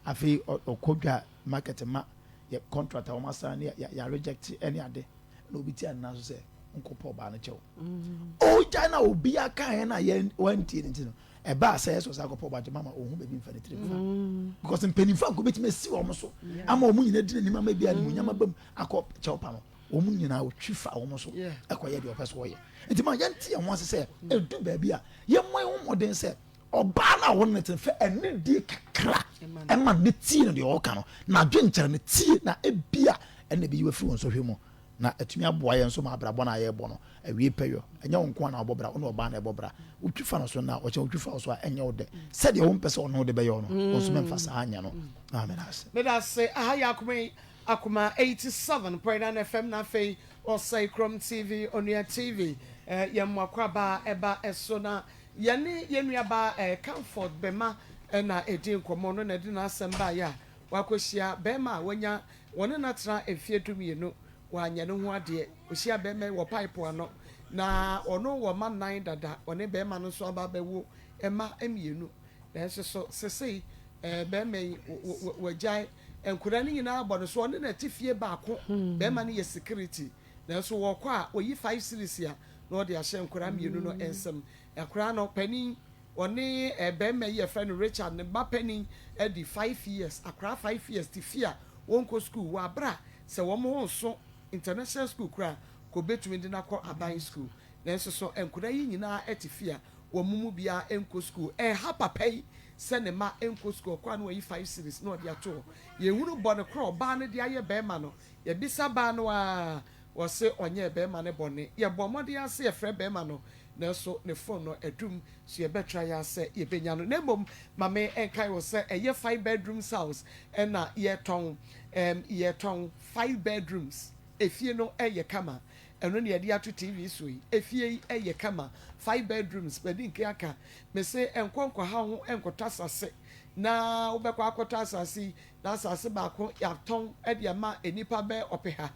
afi okodwa market ma ye contractor o masa na ya reject any ade na obi ti na so say nkopo oba no chew o ja na obi akan na ye wanti ni no e ba say so sa kopo oba je mama ohun be bi mfa ne tire because penifo ko beti mesi o mo so ama o mu nyina di ni mama bia ni nyama bam akọ chew pa no o mu nyina o twifa o mo so ekoye de o pese wo ye enti ma yanti e ho se edu ba bia ye mo e moden se oba na wo net fe eni di kakra e ma ne ti no de o ka no na dwenkyere ne ti na ebia ene bi wafi won so hwemo na atumi aboa ye nso ma abrabo na ye bo no awie peyo enya wonko na obobra ono oba na ebobra utwifa no so na o che utwifa so enya ode se de wo mpese ono de be yo no so memfasa anya no amen ase me da say ahaya Akoma 87.9 FM na fe o say Kofi TV Onua TV yemwa kwaba eba esona yene yenuaba comfort bema na edin komo no na di na asamba ya wakohia bema wanya wone na tra efie dumienu wanya no ho ade ohia bema wo pipe ano na ono wo ma nine dada one bema no so aba bewo ema emienu na so sesei bema wajai enkura ni nyina abɔ so ɔne na tifie baako bɛma ne yɛ security na so wɔ kɔ a oyi 5 series a na ɔde ahyɛ enkura mienu no ensem ekura no panin ɔne bɛma yɛ friend Richard ne ba panin edi 5 years akura 5 years tifia wonko school wa bra sɛ wɔn ho so international school kura ko betumi de na kɔ aban school na so enkura yi nyina etifia wɔn mu bia enko school ha papa yi senema enko school kwa no yi 5 series no dia to ye hunu bone kro ba ne dia ye bema no ye bisa ba no a wo se onye bema ne bone ye bomode ase ye frɛ bema no na so ne phone no edum so ye betra ya se ye benya no nemom mame enkai wo se eye 5 bedrooms house na ye ton 5 bedrooms efie no eye kama eno ne yede ato TV so yi efie eye kama 5 bedrooms bedi nke aka me se enkonko ha ho enkota sase na obekwa akota asase na asase ba ko ya ton e de ma enipa be opeha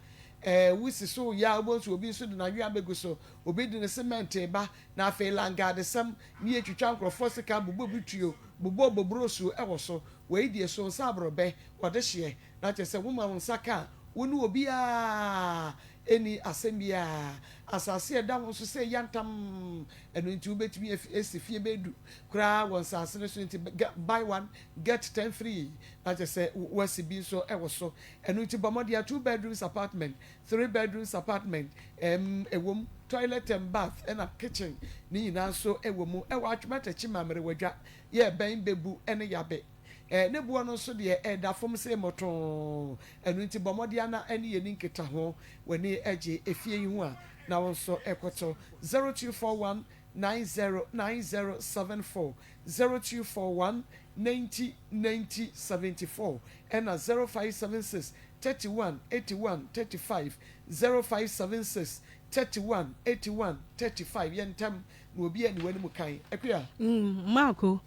wisi so ya obonso obi so de na wi abegu so obi de ne cement ba na afi langa de sam ni etwitwa nkrofo sika bubo bituo bubo bobroso e wo so we die so sabrobe wode hye na chese wo ma nsaka wonu obi a eni asembia asase da wo so se yantam eno nti ubetumi esifie bedu kra won sase no so nti buy one get 10 free na je say wasi bi so e wo so eno nti bomodia 2 bedrooms apartment 3 bedrooms apartment ewom toilet and bath and a kitchen ni nyina so ewomu e wa atwemata chimamere wadwa ye ben bebu ene yabe ne buo no so de da fom se moton enu nti bomodia na ene ye ninketa ho wani age efie yi ho a na won so ekoto 0241 909074 0241 909074 and 0576 31 81 35 0576 31 81 35 yentam no obi ani wani mu kan ekua Marco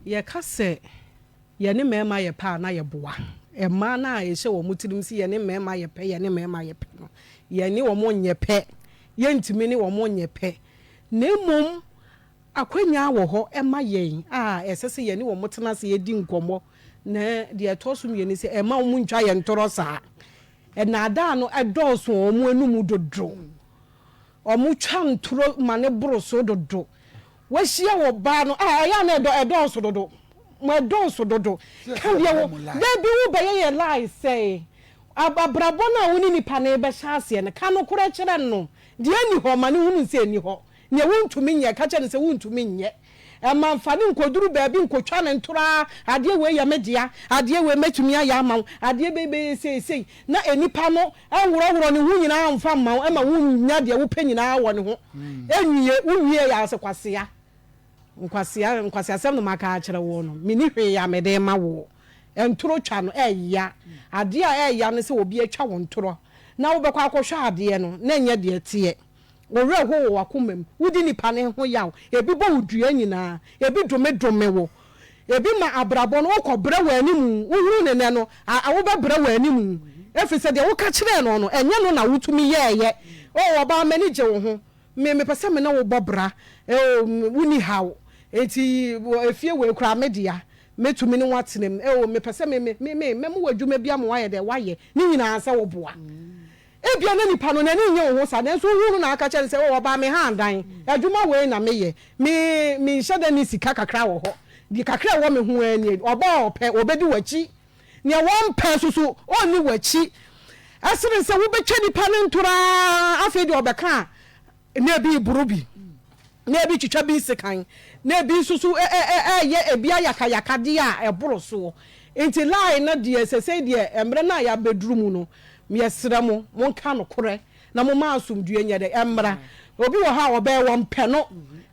ye kase ye ne mema ye pa na ye boa e ma na ye hye wo mutirim si ye ne mema ye pe ye ne mema ye pe no ye ne wo mo nye pe ye ntimi ne wo mo nye pe na mum akwanya wo ho e ma yen esese ye ne wo motena se ye di nkomo na de etosum ye ne se e ma wo ntwa ye ntoro saa e na ada no edoso wo mo enum dodro omu twa ntoro mane broso dodo wahia wo ba no ya na edoso dodo mo edoso dodo kan dia wo da bi wo be ye lie say abrabo na woni nipa na be hyase ne kan no kora kire no de ani ho mane hunu se ani ho ne wontumi nye ka kire ne se wontumi nye manfani nkoduru baabi nkotwa ne ntora ade we ya media ade we metumi ya amaw ade bebe sei na enipa no enworo ne hu nyina amfa maw ema wu nya de wo panyina wo ne ho enwie wuwie ya asekwasea nkwasea sem no maka akere wo no mini hwe ya mede ma wo entoro twa no eya ade a eya ne se obi atwa wo ntoro na wo be kwa akwohwe ade no na nya de tie wo re ho wo akomam wudi nipa ne ho yaw ebi bo wudua nyina ebi dome wo ebi ma abrabo no okobra wa animu wo huru ne no wo be bra wa animu efise de wo ka kire no enye no na wutumi yeye wo ba manage wo ho me pese me na wo bobra wuni hawo eti efie we kura media metumi ne watenem me pese me mu wadwuma bia mo waye de waye ni nyina ansa wo boa ebia na nipa no na ni nye wo sa na so huru na aka kire se wo ba me handan adwuma we na meye me shada ni sika kakra wo ho di kakra wo me hu ani oba ope obedi wachi ne won pe susu oni wachi asire se wo betwa nipa ne ntura afi de obeka na bi burubi na bi twitwa bi sekan na bi susu ye ebia yakayaka de a eboro so enti line na de sese de emre na ya bedru mu no me yesra mo monka no kore na mo ma asumdue nya de emra obi wo ha wo be won pe no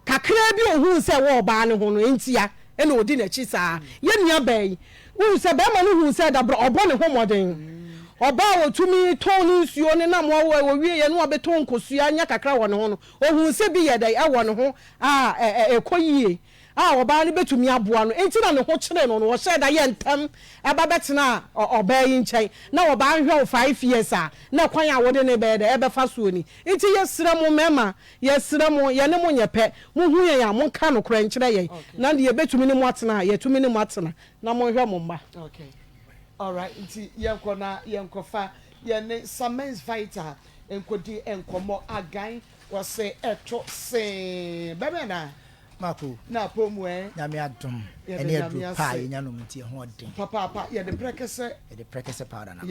kakra bi ohun se wo ba ne ho no enti ya ena odi na chi saa ye nua bai wo se be ma no hu se da bro obo ne ho moden oba otumi ton nsuo ne na mo wo wie ye no obeton kosua anya kakra wo ne ho no ohun se bi ye dai e wo ne ho ekoyie oba ne betumi aboa no enti na ne ho kire no wo hye da ye ntam eba betena oba yi nchen na oba hwe 5 years na kwan a wo de ne be da ebe fa so ni enti yesira mo mema yesira mo ye ne mo nyepe mo hu ye ya mo ka no kra nkire ye na de ye betumi ne mo atena ye tumi ne mo atena na mo hwe mo mba. Okay. All right, nti yenkofa yene Summons fighter enkodi enkomo agan wose eto se bebe na mako na pomwe nyame adom ene edu pa ye nyanom tie ho den papa ye de prekese powder na